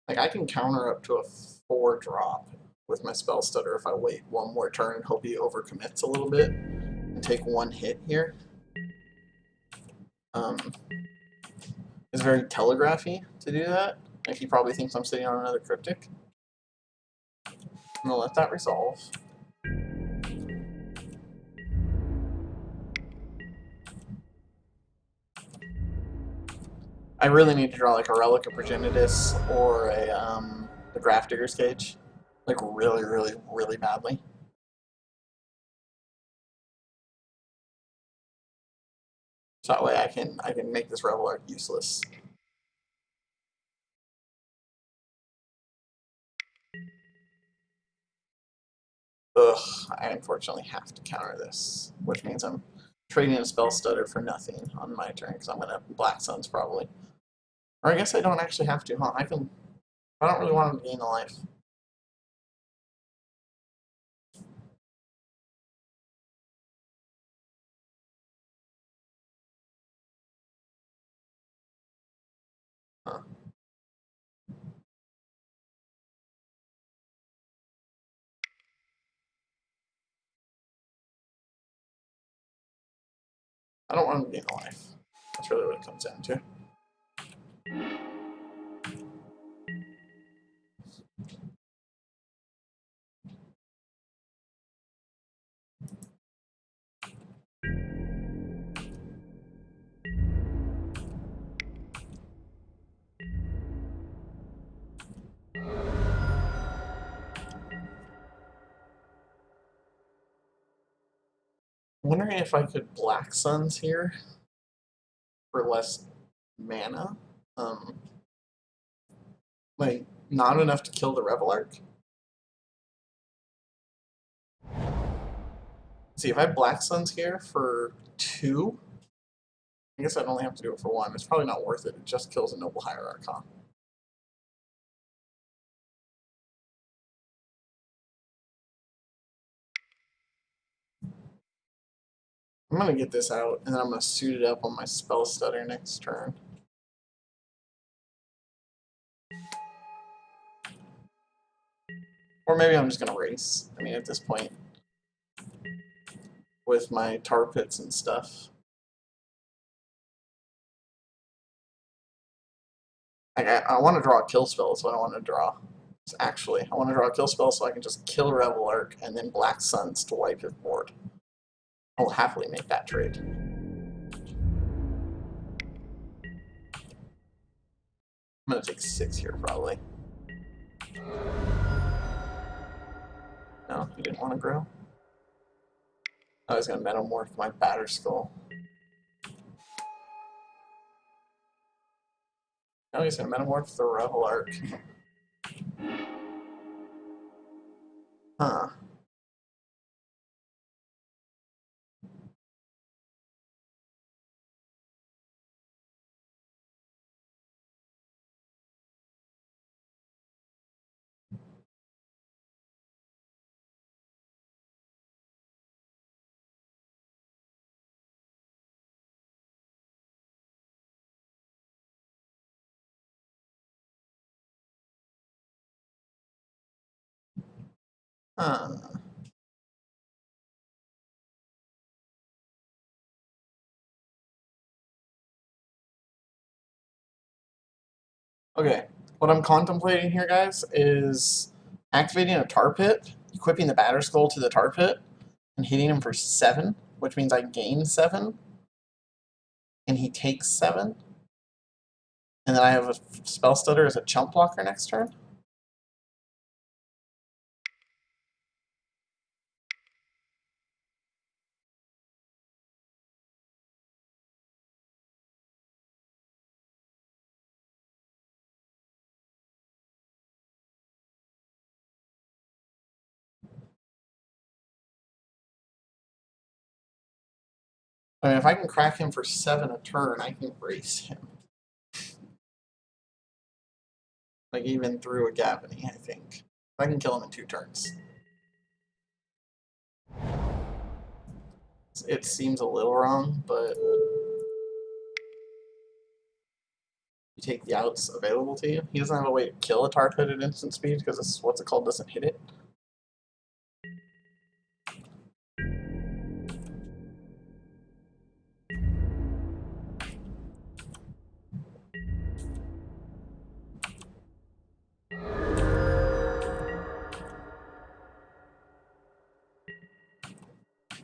Like, I can counter up to a 4 drop with my spell stutter if I wait one more turn and hope he overcommits a little bit and take one hit here. It's very telegraphy to do that. Like, he probably thinks I'm sitting on another cryptic. I'm gonna let that resolve. I really need to draw like a Relic of Progenitus or the Grafdigger's Cage. Like really, really, really badly. So that way I can make this Revel Arc useless. Ugh, I unfortunately have to counter this, which means I'm trading a Spell Stutter for nothing on my turn because I'm gonna Black Suns probably. Or I guess I don't actually have to, huh? I don't really want him to gain a life. Huh. I don't want him to gain a life. That's really what it comes down to. I'm wondering if I could Black Suns here for less mana. Um, like, not enough to kill the Revel Arc. See, if I Black Suns here for 2, I guess I'd only have to do it for 1. It's probably not worth it. It just kills a Noble Hierarch, huh? I'm gonna get this out, and then I'm gonna suit it up on my Spell Stutter next turn. Or maybe I'm just gonna race. I mean, at this point, with my tar pits and stuff. I want to draw a kill spell, is what I want to draw. Actually, I want to draw a kill spell so I can just kill Revel Arc and then Black Suns to wipe his board. I'll happily make that trade. I'm gonna take 6 here, probably. No, he didn't want to grow. I was gonna Metamorph my Batter Skull. Now he's gonna Metamorph the Revel Arc. Huh. Huh. Okay, what I'm contemplating here, guys, is activating a tar pit, equipping the Batter Skull to the tar pit, and hitting him for 7, which means I gain 7, and he takes 7, and then I have a Spell Stutter as a chump blocker next turn. I mean, if I can crack him for 7 a turn, I can race him. Like, even through a Gavany, I think. I can kill him in 2 turns. It seems a little wrong, but take the outs available to you. He doesn't have a way to kill a tar pit at instant speed because it's what's it called doesn't hit it.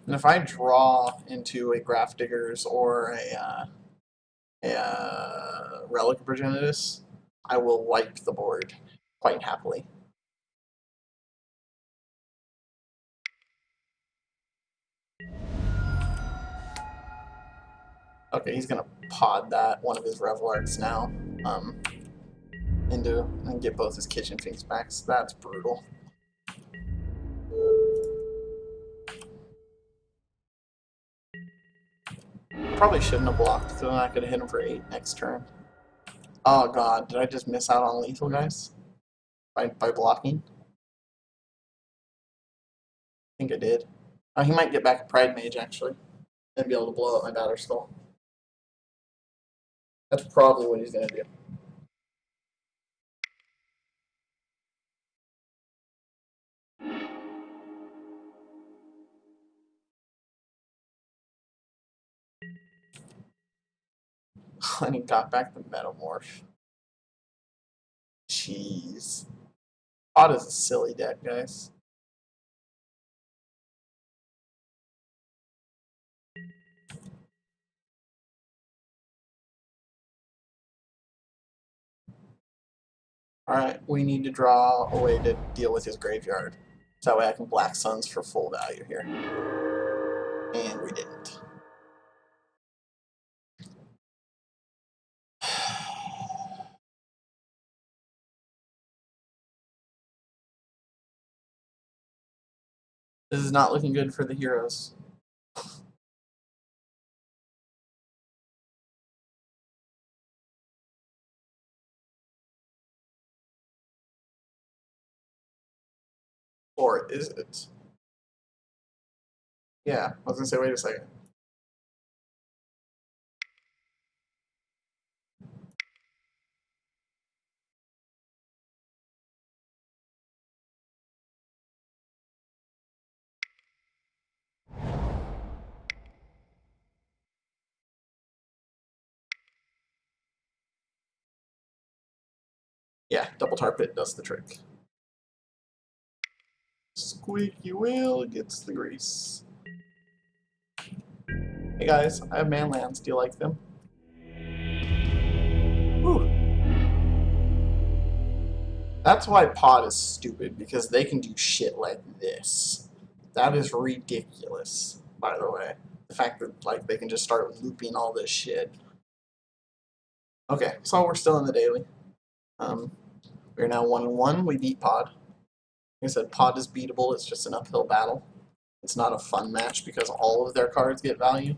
And if I draw into a Graph Diggers or a Relic of Progenitus, I will wipe the board quite happily. Okay, he's gonna pod that one of his Revelarks now into and get both his Kitchen Finks back. So that's brutal. Probably shouldn't have blocked, so then I could have hit him for 8 next turn. Oh god, did I just miss out on lethal, guys? By blocking? I think I did. Oh, he might get back a Pride Mage, actually, and be able to blow up my Batter Skull. That's probably what he's gonna do. And he got back the Metamorph. Jeez. Pod is a silly deck, guys. Alright, we need to draw a way to deal with his graveyard. So that way I can Black Suns for full value here. And we didn't. This is not looking good for the heroes. Or is it? Yeah, I was gonna say, wait a second. Yeah, double tar pit does the trick. Squeaky wheel gets the grease. Hey guys, I have man lands. Do you like them? Whew. That's why Pod is stupid, because they can do shit like this. That is ridiculous, by the way. The fact that like they can just start looping all this shit. Okay, so we're still in the daily. We're now 1-1. We beat Pod. Like I said, Pod is beatable. It's just an uphill battle. It's not a fun match because all of their cards get value.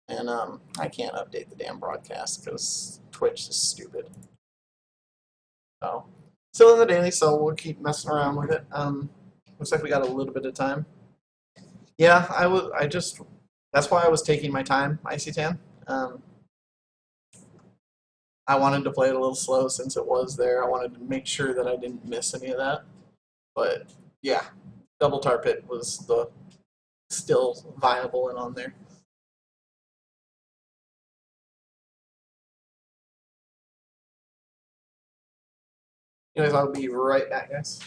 And I can't update the damn broadcast because Twitch is stupid. So, still in the daily, so we'll keep messing around with it. Looks like we got a little bit of time. Yeah, I just. That's why I was taking my time, Icy Tan. I wanted to play it a little slow since it was there. I wanted to make sure that I didn't miss any of that. But yeah, Double Tar Pit was the still viable and on there. Anyways, I'll be right back, guys.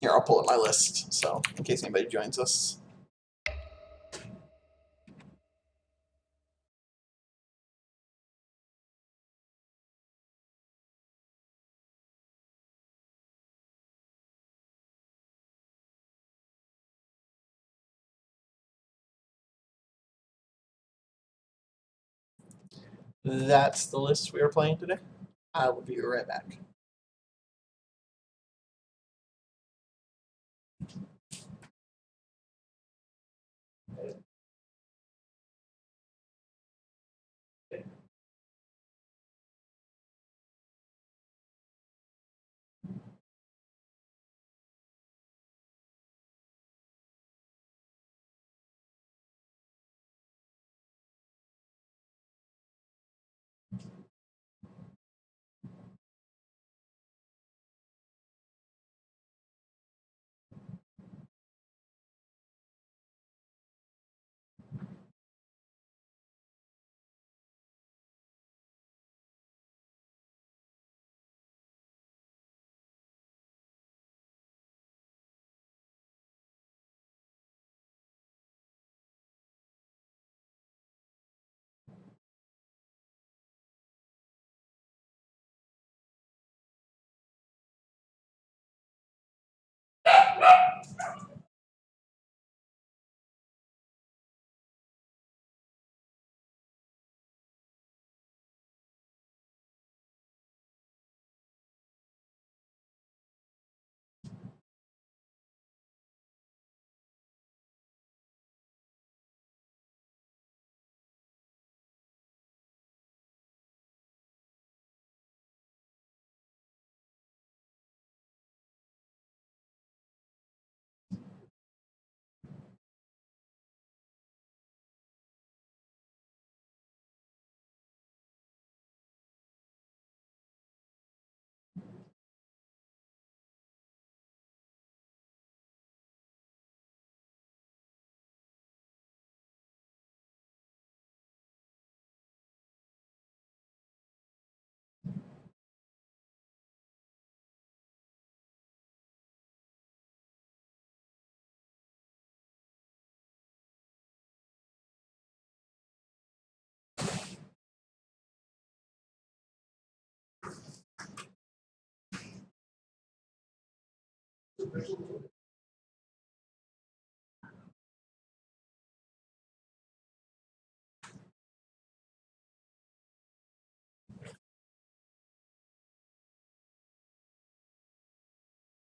Here, I'll pull up my list, so in case anybody joins us. That's the list we are playing today. I will be right back.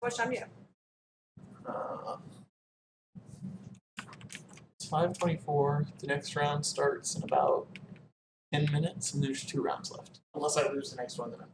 What time you? It's 5:24. The next round starts in about 10 minutes, and there's 2 rounds left. Unless I lose the next one, then I'm.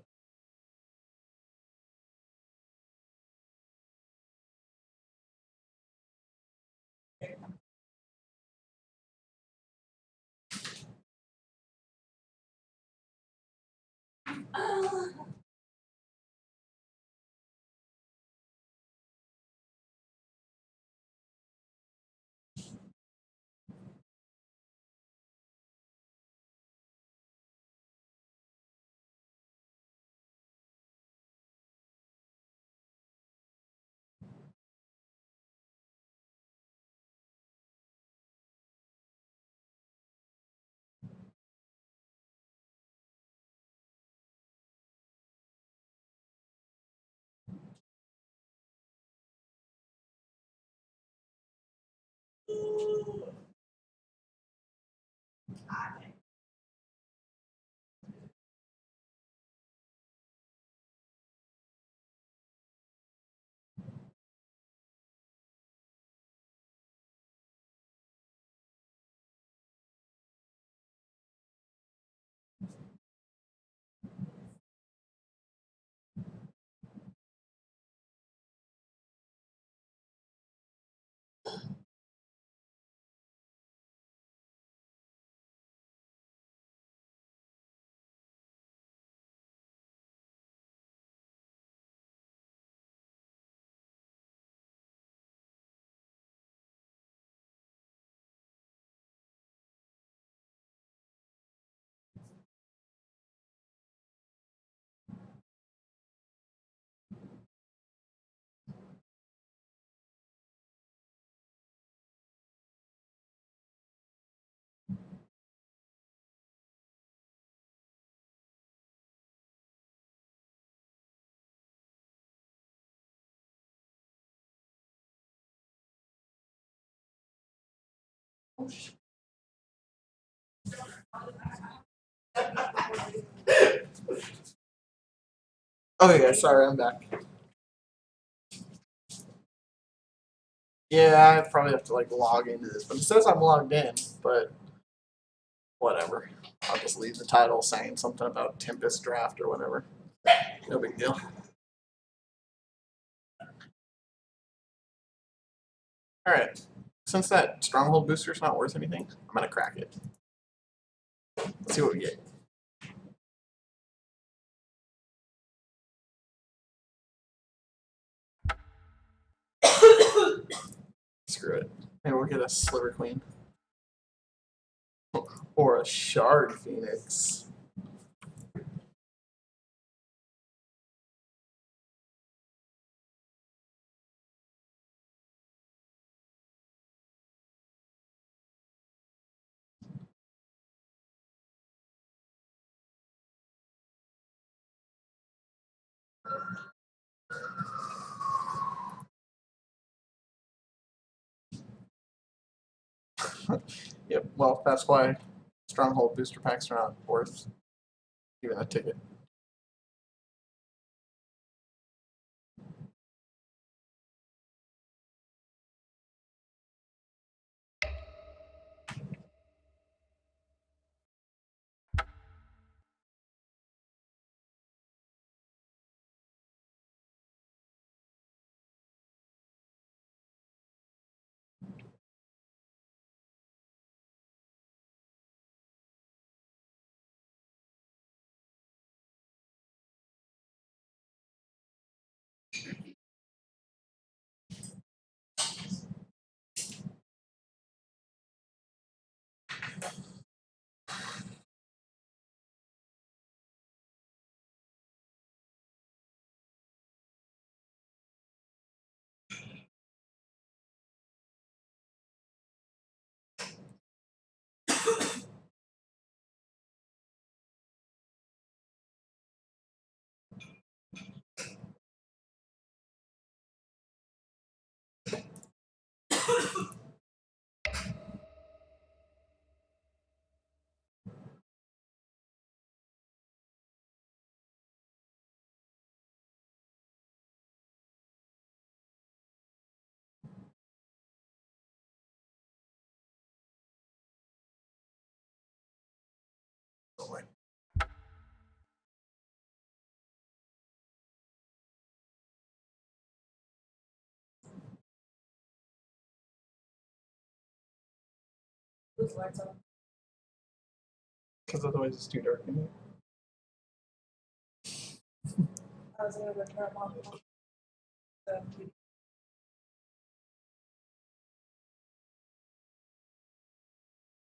Okay, guys, sorry, I'm back. Yeah, I probably have to like log into this, but it says I'm logged in, but whatever. I'll just leave the title saying something about Tempest draft or whatever. No big deal. Alright. Since that stronghold booster's not worth anything, I'm gonna crack it. Let's see what we get. Screw it. Maybe we'll get a Sliver Queen. Or a Shard Phoenix. Yep. Well, that's why stronghold booster packs are not worth even a ticket. Whose lights on? Because otherwise it's too dark in here. I was gonna go turn them on. So,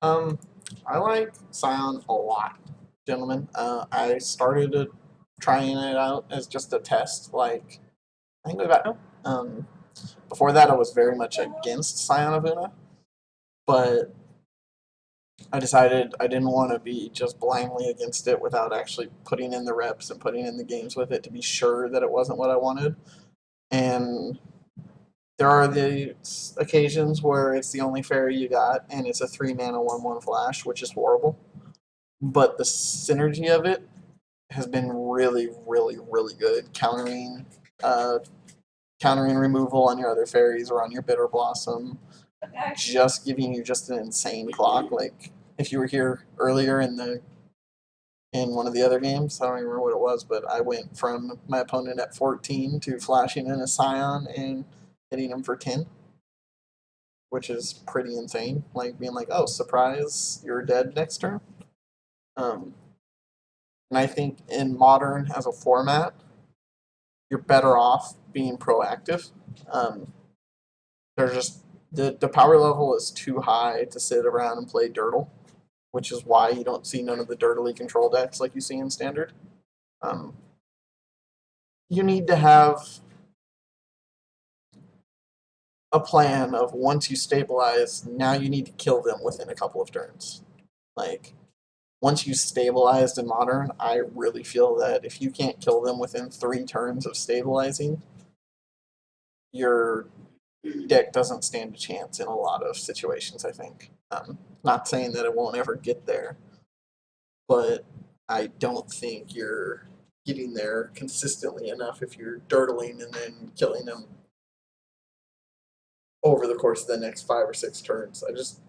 Um, I like Scion a lot, gentlemen. I started trying it out as just a test, like I think it was about before that I was very much against Scion of Una, but I decided I didn't want to be just blindly against it without actually putting in the reps and putting in the games with it to be sure that it wasn't what I wanted. And there are the occasions where it's the only fairy you got and it's a 3 mana 1/1 flash, which is horrible. But the synergy of it has been really, really, really good. Uh, countering removal on your other fairies or on your Bitter Blossom, just giving you just an insane clock. Like if you were here earlier in one of the other games, I don't even remember what it was, but I went from my opponent at 14 to flashing in a Scion and hitting him for 10, which is pretty insane. Like being like, oh, surprise, you're dead next turn. Um, and I think in Modern as a format, you're better off being proactive. Um, they're just the power level is too high to sit around and play Dirtle, which is why you don't see none of the Dirtly control decks like you see in Standard. Um, you need to have a plan of once you stabilize, now you need to kill them within a couple of turns. Like once you stabilized in Modern, I really feel that if you can't kill them within 3 turns of stabilizing, your deck doesn't stand a chance in a lot of situations, I think. Not saying that it won't ever get there, but I don't think you're getting there consistently enough if you're dirtling and then killing them over the course of the next 5 or 6 turns.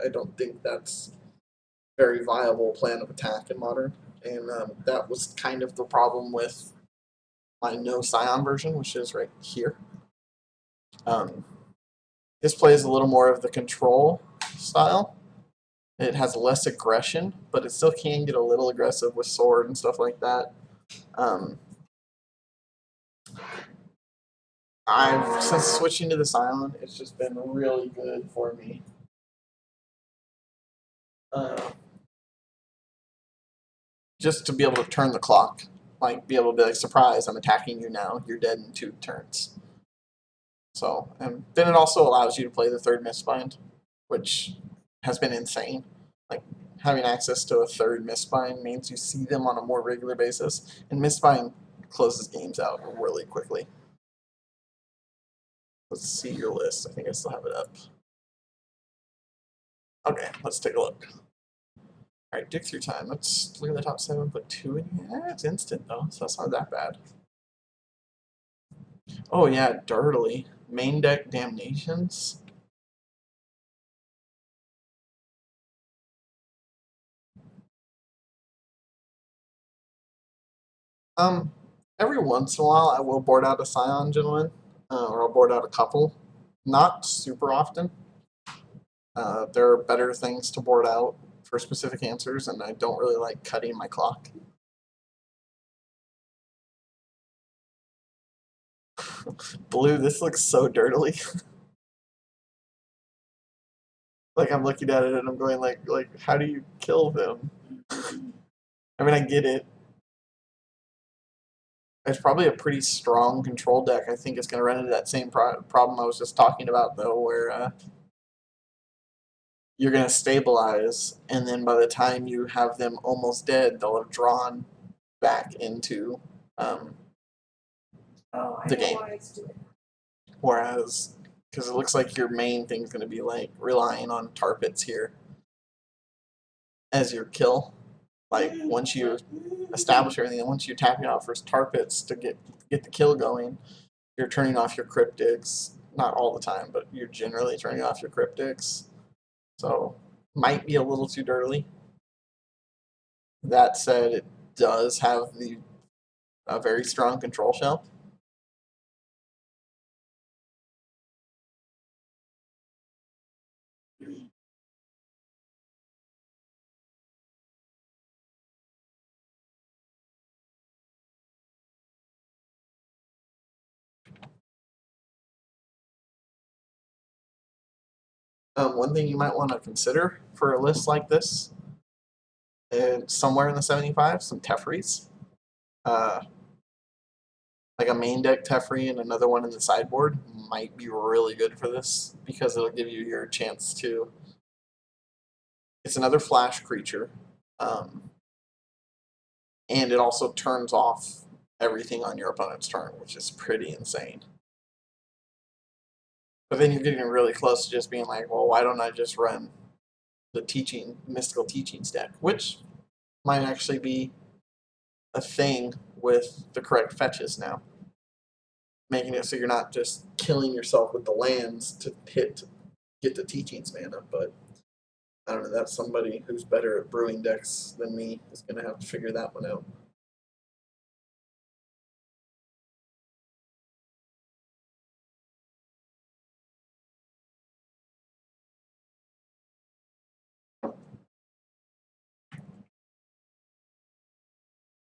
I don't think that's a very viable plan of attack in Modern, and that was kind of the problem with my no Scion version, which is right here. Um, this plays a little more of the control style. It has less aggression, but it still can get a little aggressive with sword and stuff like that. Um, I've since switching to this island, it's just been really good for me. Uh, just to be able to turn the clock, like be able to be like, surprise, I'm attacking you now. You're dead in 2 turns. So, and then it also allows you to play the third Mistbind, which has been insane. Like having access to a third Mistbind means you see them on a more regular basis, and Mistbind closes games out really quickly. Let's see your list. I think I still have it up. Okay, let's take a look. Alright, dig through time. Let's look at the top 7, put 2 in here. It's instant though, so that's not that bad. Oh yeah, dirtily. Main deck damnations. Um, every once in a while I will board out a Scion Gentleman, or I'll board out a couple. Not super often. There are better things to board out for specific answers, and I don't really like cutting my clock. Blue, this looks so dirtily. Like I'm looking at it and I'm going like how do you kill them? I mean I get it. It's probably a pretty strong control deck. I think it's going to run into that same problem I was just talking about though, where you're going to stabilize, and then by the time you have them almost dead, they'll have drawn back into Oh, I the know game. why it's doing Whereas, because it looks like your main thing's going to be like relying on tar pits here as your kill. Like once you establish everything, and once you tap it out for tar pits to get the kill going, you're turning off your cryptics. Not all the time, but you're generally turning off your cryptics. So might be a little too dirty. That said, it does have a very strong control shell. One thing you might want to consider for a list like this, somewhere in the 75, some Tefris. Uh, like a main deck Teferi and another one in the sideboard might be really good for this because it'll give you your chance to. It's another flash creature, um, and it also turns off everything on your opponent's turn, which is pretty insane. But then you're getting really close to just being like, well, why don't I just run the mystical teachings deck, which might actually be a thing with the correct fetches now, making it so you're not just killing yourself with the lands to get the teachings mana. But I don't know. That's somebody who's better at brewing decks than me is going to have to figure that one out.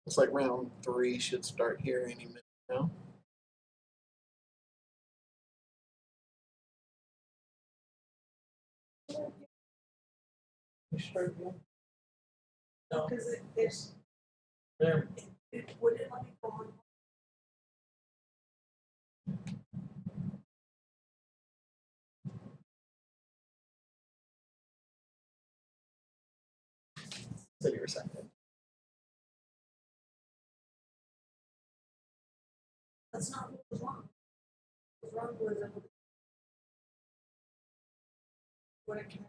Looks like round 3 should start here any minute now. No. because there's Yeah. it wouldn't let me go on. So you were second. That's not what was wrong. What was wrong was what I can.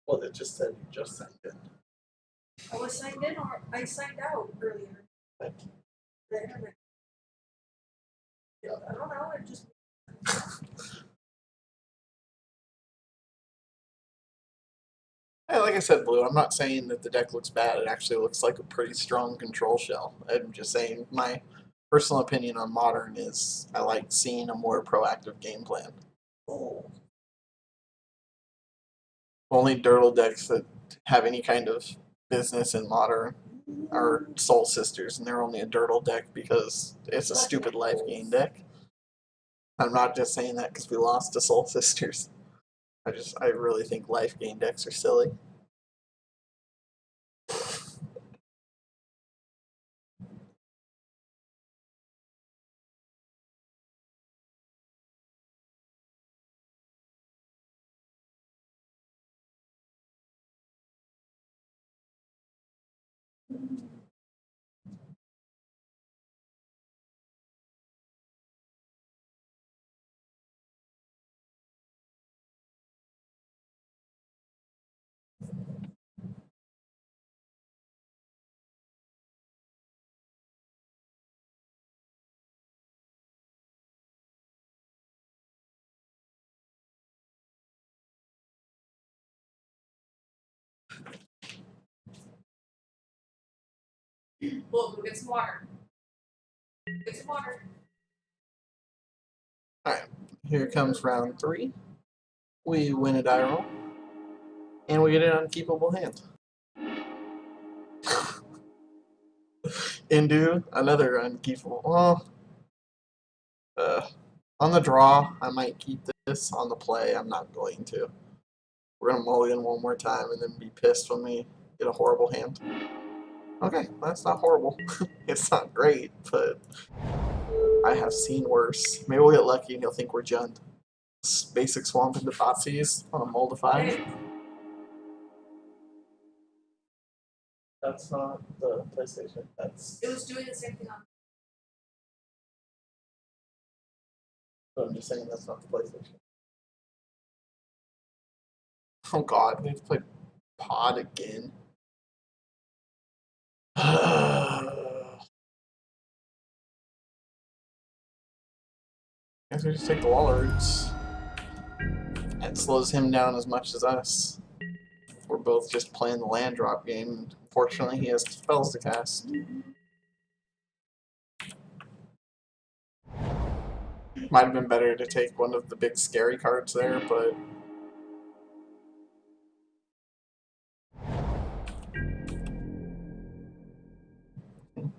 Well, it just said you just signed in. I was signed in or I signed out earlier. Thank The internet. I don't know. It just. Yeah, like I said, Blue, I'm not saying that the deck looks bad. It actually looks like a pretty strong control shell. I'm just saying my personal opinion on Modern is I like seeing a more proactive game plan. Oh. Only Dirtle decks that have any kind of business in Modern are Soul Sisters, and they're only a Dirtle deck because it's a stupid life gain deck. I'm not just saying that because we lost to Soul Sisters. I really think life gain decks are silly. Well, go get some water. Get some water. Alright, here comes round 3. We win a die roll. And we get an unkeepable hand. Indu, another unkeepable. Well, on the draw, I might keep this. On the play, I'm not going to. We're going to mulligan one more time and then be pissed when we get a horrible hand. Okay, that's not horrible. It's not great, but I have seen worse. Maybe we'll get lucky and he'll think we're Jund. Basic swamp into Thoughtseize on a mold of 5. That's not the PlayStation. That's. It was doing the same thing on. I'm just saying that's not the PlayStation. Oh god, we have to play Pod again. Guess we just take the Waller roots. That slows him down as much as us. We're both just playing the land drop game. Fortunately, he has spells to cast. Might have been better to take one of the big scary cards there, but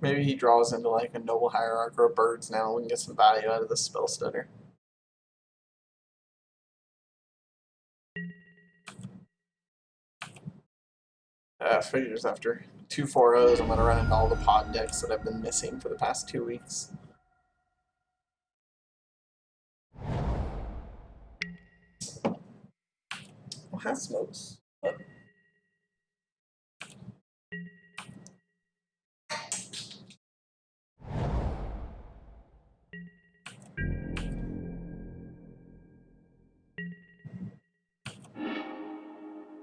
maybe he draws into like a Noble Hierarch or a Birds now. We can get some value out of this spell stutter. Figures after 2 4-0s, I'm going to run into all the pod decks that I've been missing for the past 2 weeks. Well, has smokes.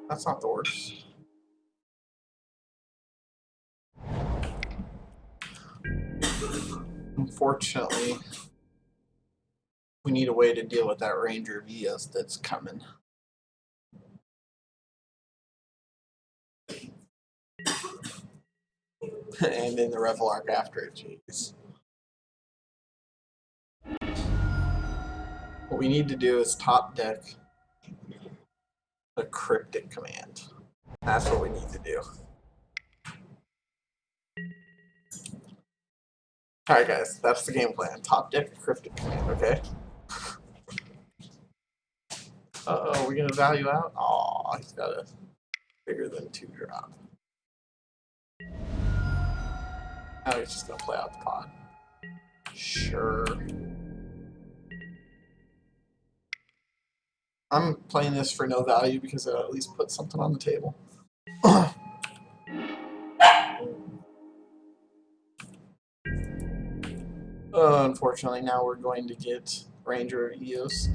That's not the worst. Unfortunately, we need a way to deal with that Ranger Vias that's coming. And then the Revel Arc after it, jeez. What we need to do is top deck a Cryptic Command. That's what we need to do. Alright guys, that's the game plan. Top deck a Cryptic Command, okay? Uh-oh, we're gonna value out? Aw, he's got a bigger than 2 drop. Now he's just gonna play out the pod. Sure. I'm playing this for no value because it'll at least put something on the table. Unfortunately, now we're going to get Ranger Eos.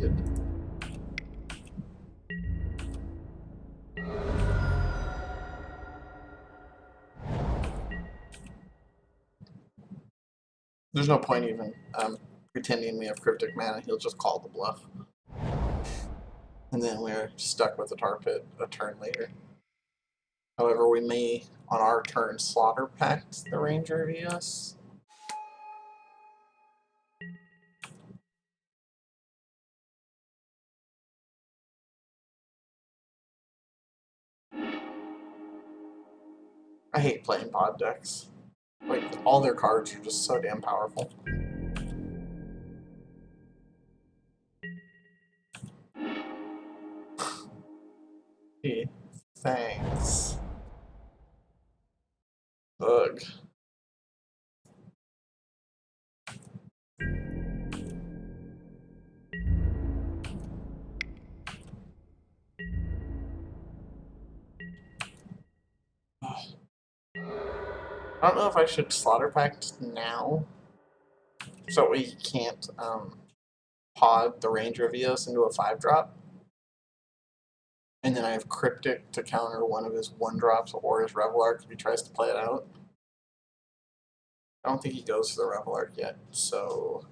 There's no point even pretending we have Cryptic Mana. He'll just call the bluff. And then we're stuck with the Tar Pit a turn later. However, we may, on our turn, Slaughter Pact the Ranger Eos. I hate playing pod decks. Like, all their cards are just so damn powerful. Gee, thanks. Ugh. I don't know if I should Slaughter Pact now, so we can't pod the Ranger of Eos into a 5-drop. And then I have Cryptic to counter one of his 1-drops or his Revel Arc if he tries to play it out. I don't think he goes for the Revel Arc yet, so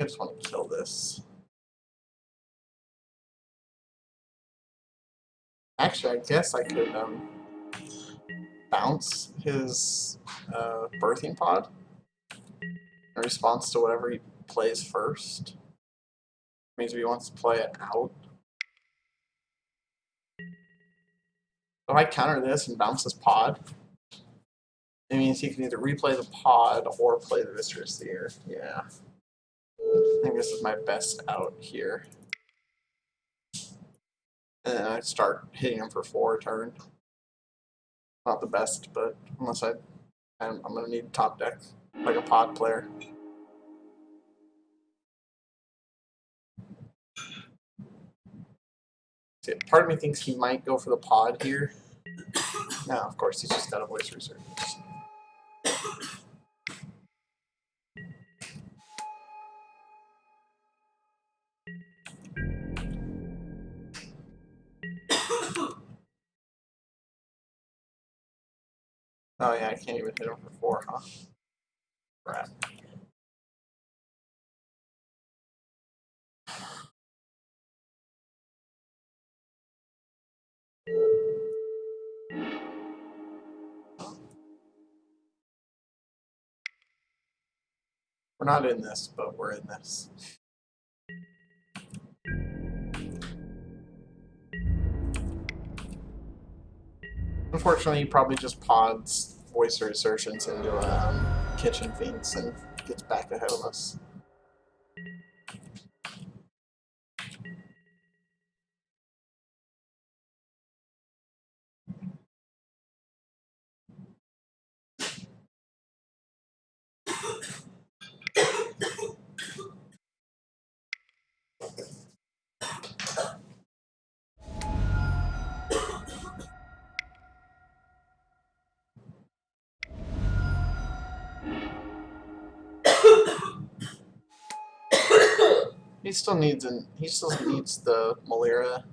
I just want to kill this. Actually, I guess I could bounce his birthing pod in response to whatever he plays first. Means if he wants to play it out. If I counter this and bounce his pod, it means he can either replay the pod or play the Viscerous Seer. Yeah. I think this is my best out here. And then I start hitting him for 4 turn. Not the best, but unless I'm gonna need top deck like a pod player. See, part of me thinks he might go for the pod here. No, of course he's just got a voice resurgence. Oh yeah, I can't even hit him for 4, huh? Crap. We're not in this, but we're in this. Unfortunately, he probably just pods voice resurgence into kitchen finks and gets back ahead of us. He still needs the Malira.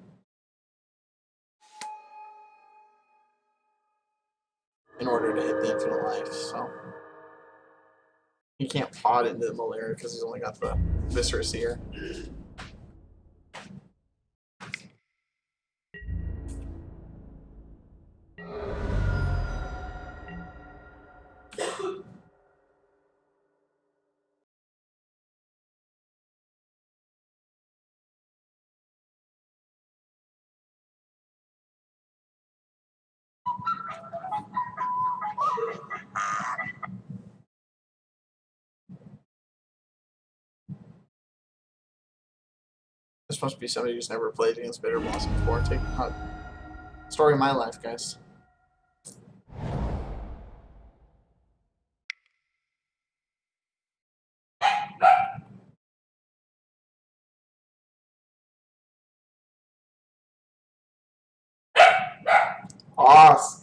In order to hit the infinite life, so he can't pod into the Malira because he's only got the Viscerous Seer. This must be somebody who's never played against Bitter Blossom before. Take story of my life, guys. Awesome.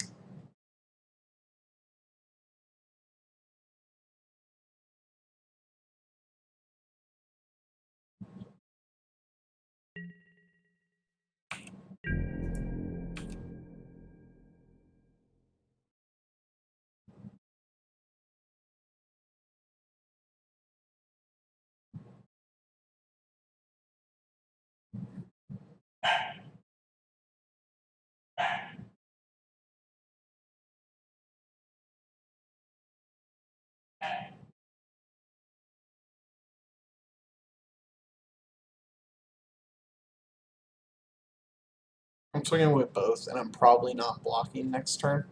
I'm swinging with both, and I'm probably not blocking next turn.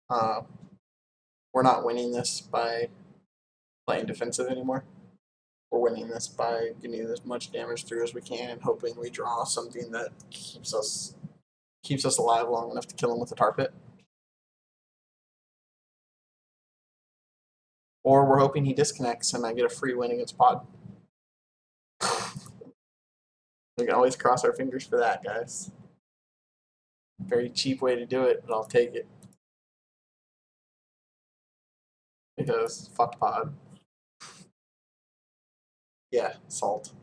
We're not winning this by playing defensive anymore. We're winning this by getting as much damage through as we can and hoping we draw something that keeps us alive long enough to kill him with a tar pit. Or we're hoping he disconnects and I get a free win against pod. We can always cross our fingers for that, guys. Very cheap way to do it, but I'll take it. Because fuck pod. Yeah, salt.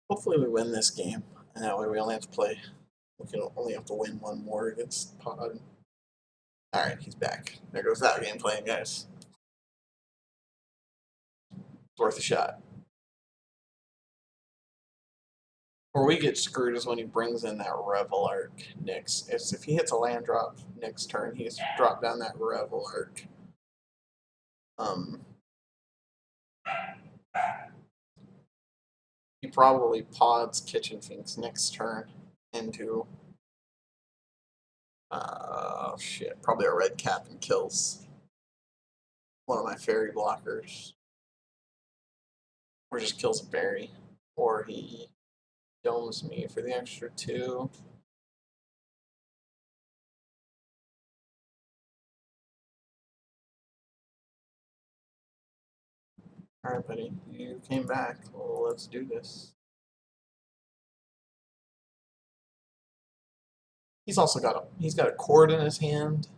Hopefully we win this game, and that way we only have to play. We can only have to win one more against Pod. All right, he's back. There goes that game plan, guys. It's worth a shot. Where we get screwed is when he brings in that Revel Arc next. If he hits a land drop next turn, he's dropped down that Revel Arc. He probably pods Kitchen Finks next turn into shit, probably a red cap and kills one of my fairy blockers. Or just kills a berry. Or he domes me for the extra 2. Alright, buddy. You came back. Well, let's do this. He's also got a cord in his hand.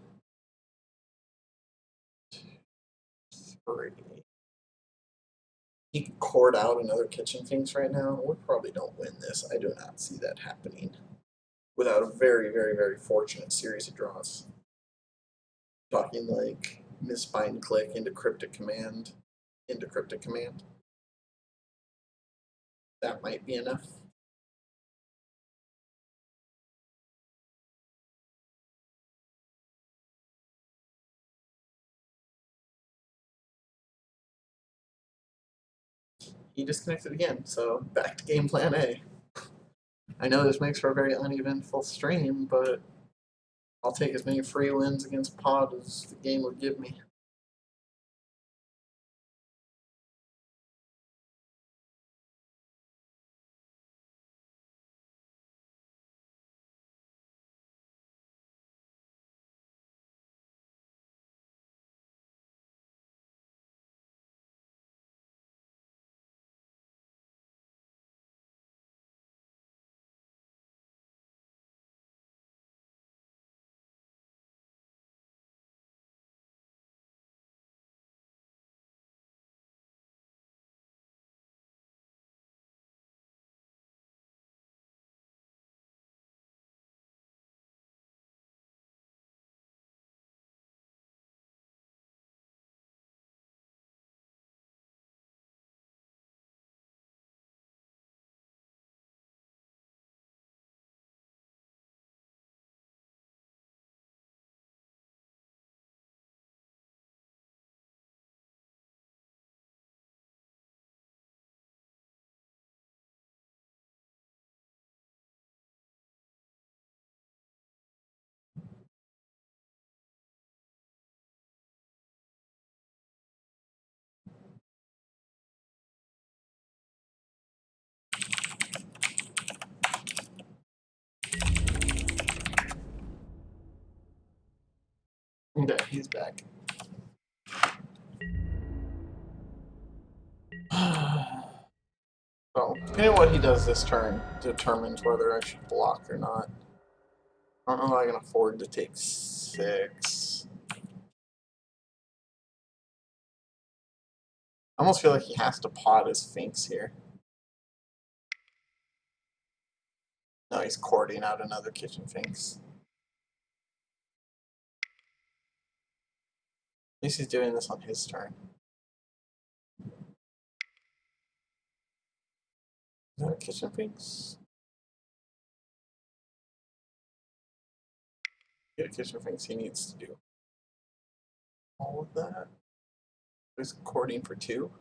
3. He can cord out another Kitchen Finks right now. We probably don't win this. I do not see that happening without a very, very, very fortunate series of draws. Talking like Misbind Click into Cryptic Command, into Cryptic Command. That might be enough. He disconnected again, so back to game plan A. I know this makes for a very uneventful stream, but I'll take as many free wins against Pod as the game would give me. Okay, he's back. So, depending on what he does this turn determines whether I should block or not. I don't know if I can afford to take 6. I almost feel like he has to pot his Finks here. No, he's courting out another Kitchen Finks. At least he's doing this on his turn. Is that a Kitchen Finks? Get a Kitchen Finks, he needs to do all of that. He's courting for 2. You're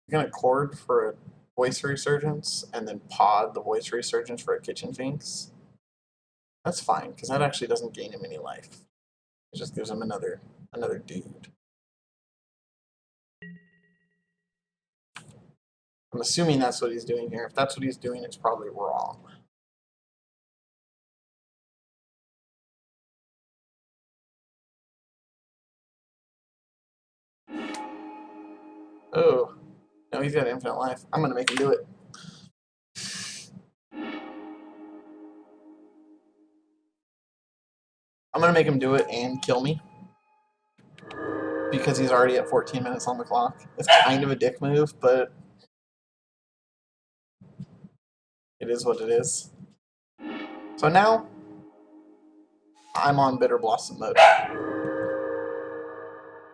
gonna cord for a Voice Resurgence and then pod the Voice Resurgence for a Kitchen Finks. That's fine, because that actually doesn't gain him any life. It just gives him another dude. I'm assuming that's what he's doing here. If that's what he's doing, it's probably wrong. Oh, no, he's got infinite life. I'm gonna make him do it. I'm gonna make him do it and kill me. Because he's already at 14 minutes on the clock. It's kind of a dick move, but It is what it is. So now, I'm on Bitter Blossom mode.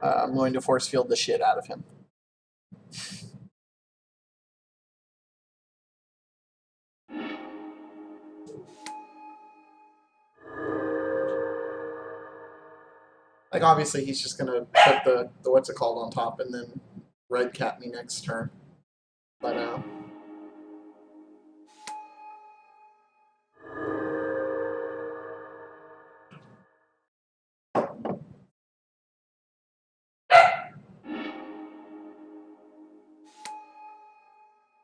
I'm going to force field the shit out of him. Like, obviously, he's just gonna put the what's it called on top and then red cap me next turn. But,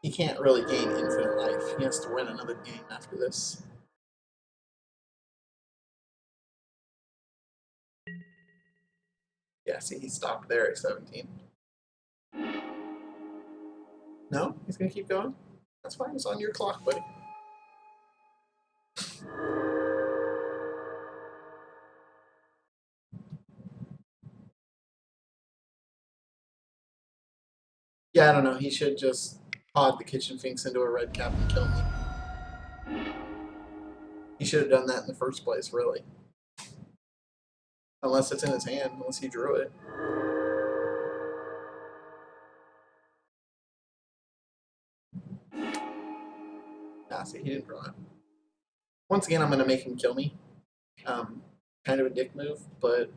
he can't really gain infinite life. He has to win another game after this. Yeah, see, he stopped there at 17. No? He's gonna keep going? That's fine. It's on your clock, buddy. Yeah, I don't know. He should just pod the Kitchen Finks into a red cap and kill me. He should have done that in the first place, really. Unless it's in his hand, unless he drew it. Nah, see, he didn't draw it. Once again, I'm going to make him kill me. Kind of a dick move, but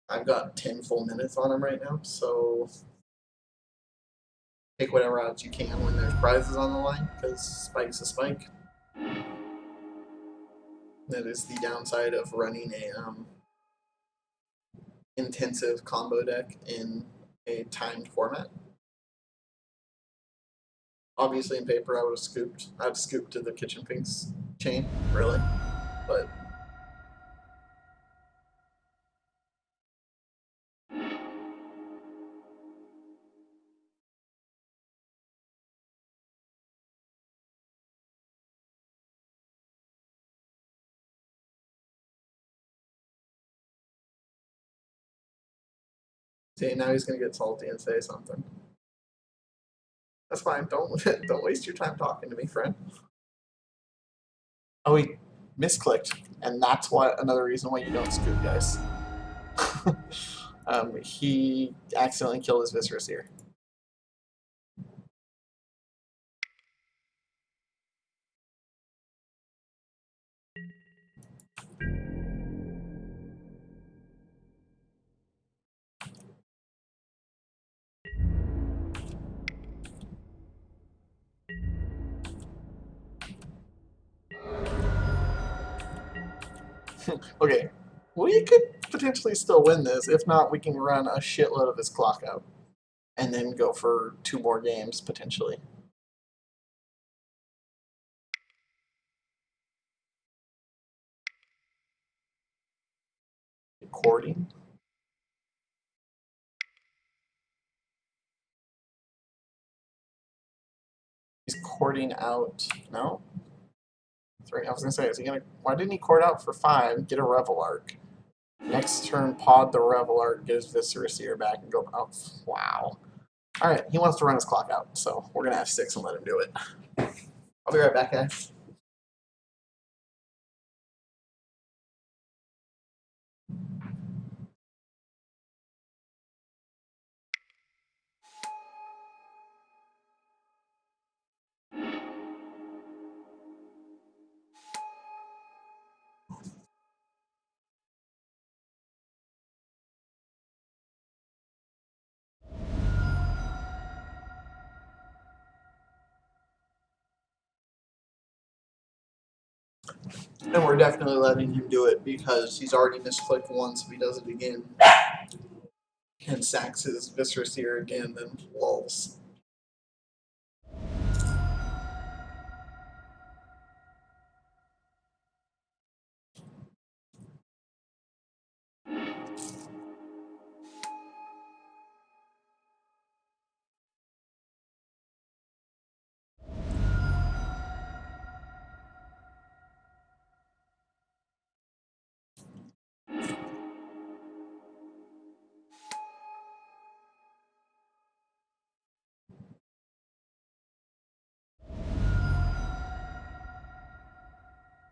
I've got 10 full minutes on him right now, so take whatever odds you can when there's prizes on the line, because Spike's a Spike. That is the downside of running a intensive combo deck in a timed format. Obviously, in paper, I would have scooped. I'd scoop to the Kitchen Finks chain, really, but see, now he's gonna get salty and say something. That's fine. Don't waste your time talking to me, friend. Oh, he misclicked, and that's why another reason why you don't scoop, guys. He accidentally killed his Viscerous here. Okay, we could potentially still win this. If not, we can run a shitload of his clock out. And then go for 2 more games, potentially. Recording. He's courting out. No? 3. I was going to say, is he going to. Why didn't he court out for 5? Get a Revel Arc. Next turn, pod the Revel Arc, get his Viscerous Ear back, and go. Oh, wow. Alright, he wants to run his clock out, so we're going to have 6 and let him do it. I'll be right back, guys. And we're definitely letting him do it because he's already misclicked once. If he does it again and sacks his Viscerous Ear again, then lulls.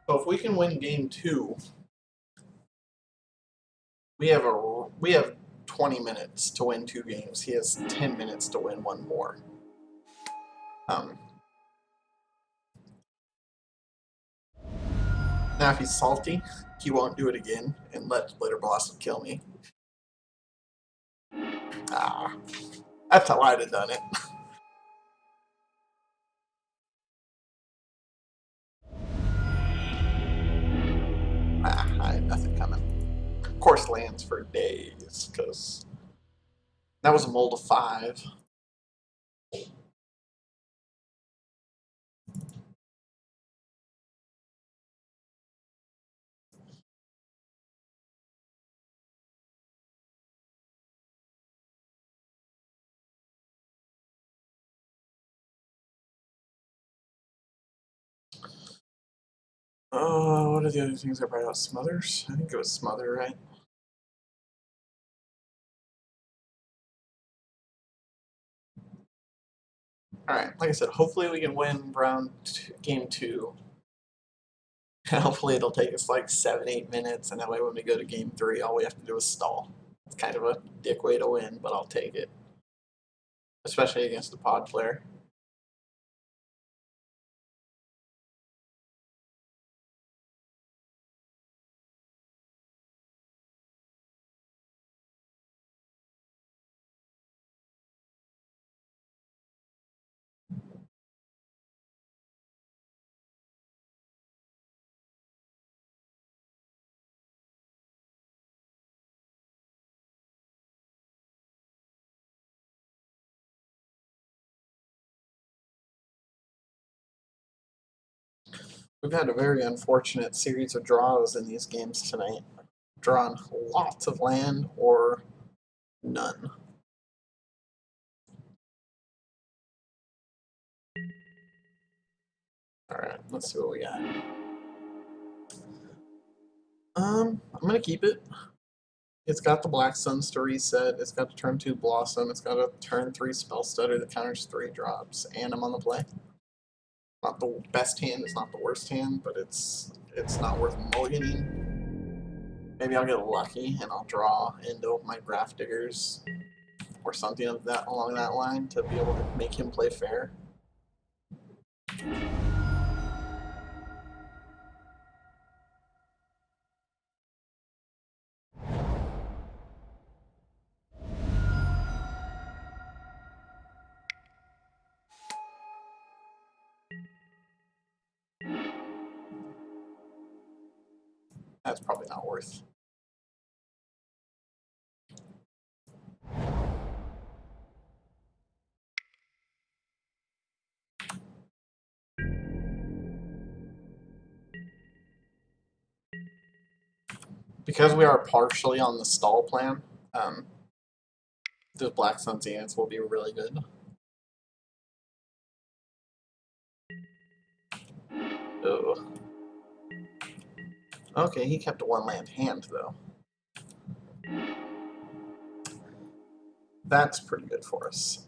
So if we can win game 2, we have 20 minutes to win 2 games. He has 10 minutes to win 1 more. Now if he's salty, he won't do it again and let Glitter Blossom kill me. Ah, that's how I'd have done it. I had nothing coming. Of course, lands for days, because that was a mold of 5. Oh, what are the other things I brought out? Smothers? I think it was Smother, right? Alright, like I said, hopefully we can win game 2. And hopefully it'll take us like 7-8 minutes, and that way when we go to game 3, all we have to do is stall. It's kind of a dick way to win, but I'll take it. Especially against a pod player. We've had a very unfortunate series of draws in these games tonight. Drawn lots of land or none. Alright, let's see what we got. I'm gonna keep it. It's got the Black Suns to reset, it's got the turn 2 Blossom, it's got a turn 3 Spell Stutter that counters 3 drops, and I'm on the play. Not the best hand, it's not the worst hand, but it's not worth mulliganing. Maybe I'll get lucky and I'll draw into my Graph Diggers or something of that along that line to be able to make him play fair. That's probably not worth. Because we are partially on the stall plan, those Black Sun Zeniths will be really good. Ugh. Okay, he kept a 1-land hand, though. That's pretty good for us.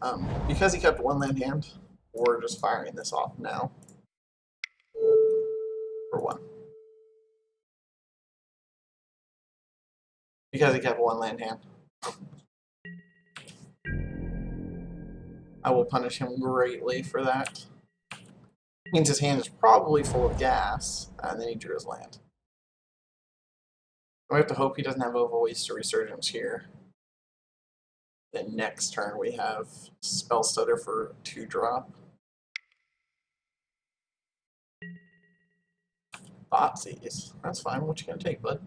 Because he kept a 1-land hand, we're just firing this off now. For 1. Because he kept a 1-land hand. I will punish him greatly for that. Means his hand is probably full of gas, and then he drew his land. We have to hope he doesn't have Overwaste or Resurgence here. Then next turn we have Spell Stutter for 2-drop. Thoughtseize. That's fine. What you gonna take, bud?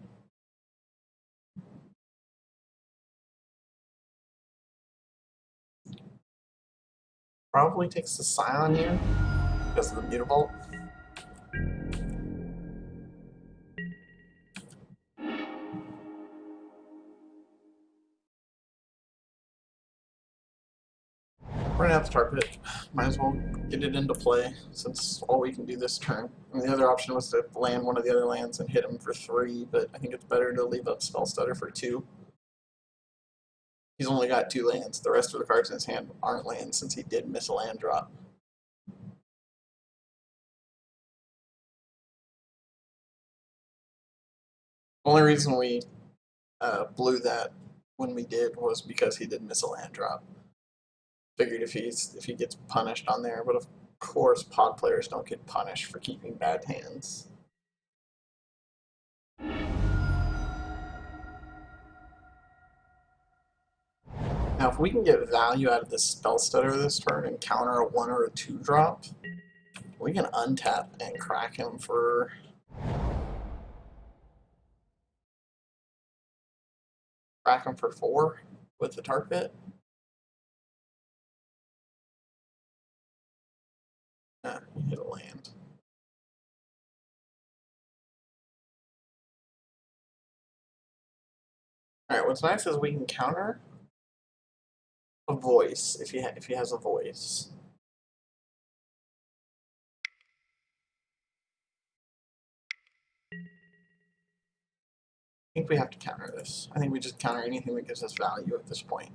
Probably takes the Scion here because of the Mutavault. We're gonna have to Tar Pit. Might as well get it into play since all we can do this turn. And the other option was to land one of the other lands and hit him for 3, but I think it's better to leave up Spell Stutter for 2. He's only got 2 lands. The rest of the cards in his hand aren't lands since he did miss a land drop. Only reason we blew that when we did was because he did miss a land drop. Figured if he gets punished on there, but of course pod players don't get punished for keeping bad hands. Now, if we can get value out of this spell stutter this turn and counter a 1 or a 2 drop, we can untap and crack him for 4 with the Tar Pit. Nah, he hit a land. Alright, what's nice is we can counter a voice if he has a voice. I think we have to counter this. I think we just counter anything that gives us value at this point.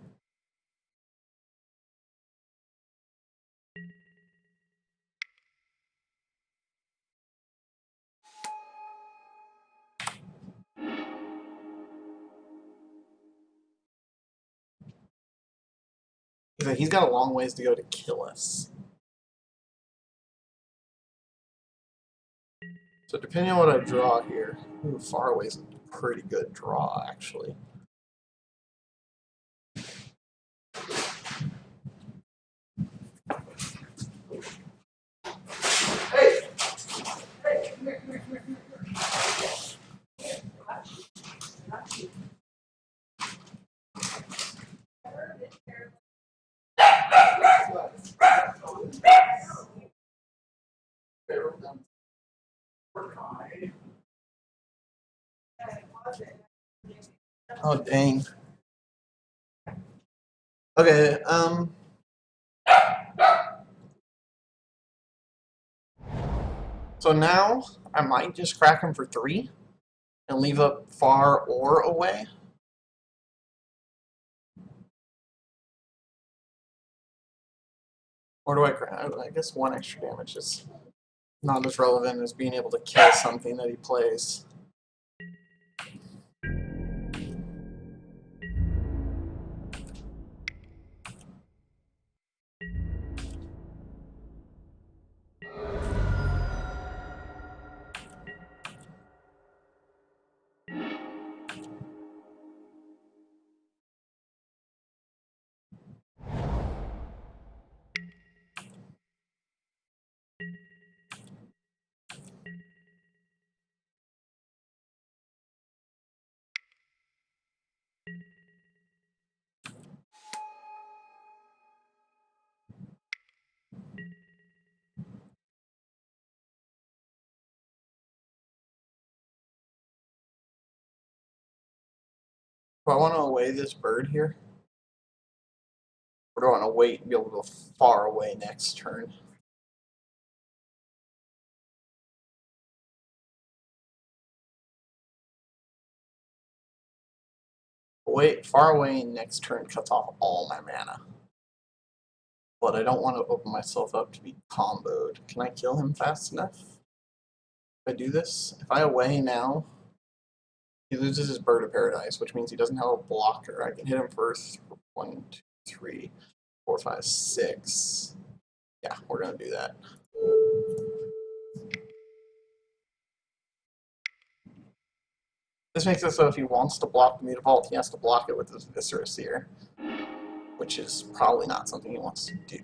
He's got a long ways to go to kill us. So depending on what I draw here, ooh, far away is a pretty good draw, actually. Hey! Hey, come here, come here, come here, Oh, dang. Okay, so now I might just crack him for 3 and leave up far or away. Or do I crack? I guess 1 extra damage is not as relevant as being able to kill something that he plays. Do I want to away this bird here? Or do I want to wait and be able to go far away next turn? Wait, far away next turn cuts off all my mana. But I don't want to open myself up to be comboed. Can I kill him fast enough? If I do this, if I away now, he loses his Bird of Paradise, which means he doesn't have a blocker. I can hit him for 1, 2, 3, 4, 5, 6. Yeah, we're gonna do that. This makes it so if he wants to block the Mutavault, he has to block it with his Viscera Seer, which is probably not something he wants to do.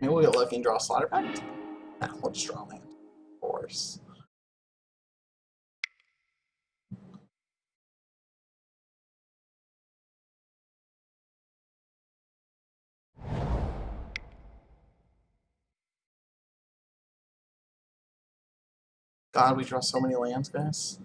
Maybe we'll get lucky and draw a Slaughter Pact? Nah, we'll just draw land. Of course. God, we draw so many lands, guys.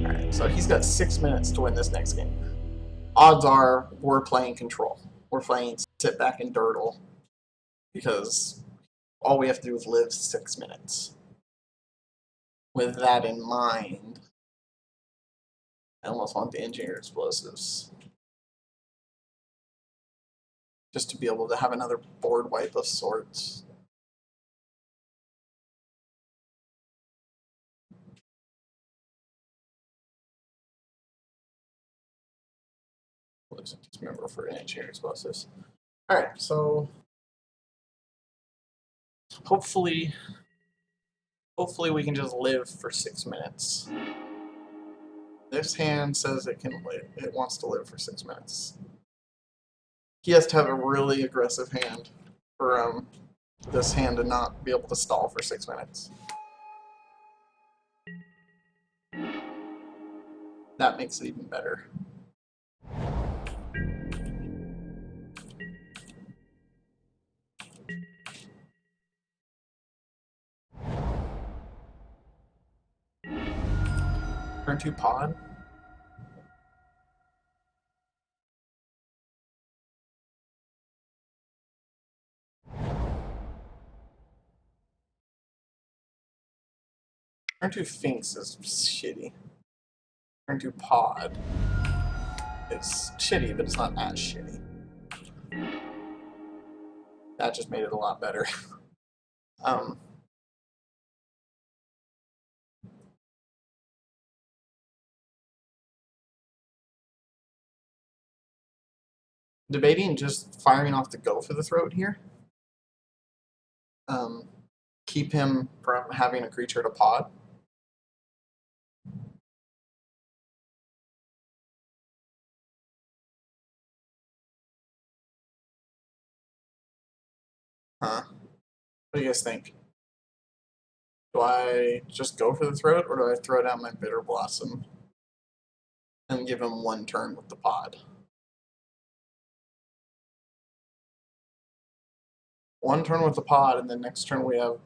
Alright, so he's got 6 minutes to win this next game. Odds are we're playing control. We're playing sit back and durdle because all we have to do is live 6 minutes. With that in mind, I almost want the engineered explosives. Just to be able to have another board wipe of sorts. Looks like dismember for engineered explosives. Alright, so hopefully we can just live for 6 minutes. This hand says it can live. It wants to live for 6 minutes. He has to have a really aggressive hand for this hand to not be able to stall for 6 minutes. That makes it even better. Turn 2 pod. Turn 2 Finks is shitty. Turn 2 pod is shitty, but it's not as shitty. That just made it a lot better. Debating just firing off the go for the throat here. Keep him from having a creature to pod. Huh? What do you guys think? Do I just go for the throat, or do I throw down my Bitter Blossom and give him 1 turn with the pod? 1 turn with the pod, and then next turn we have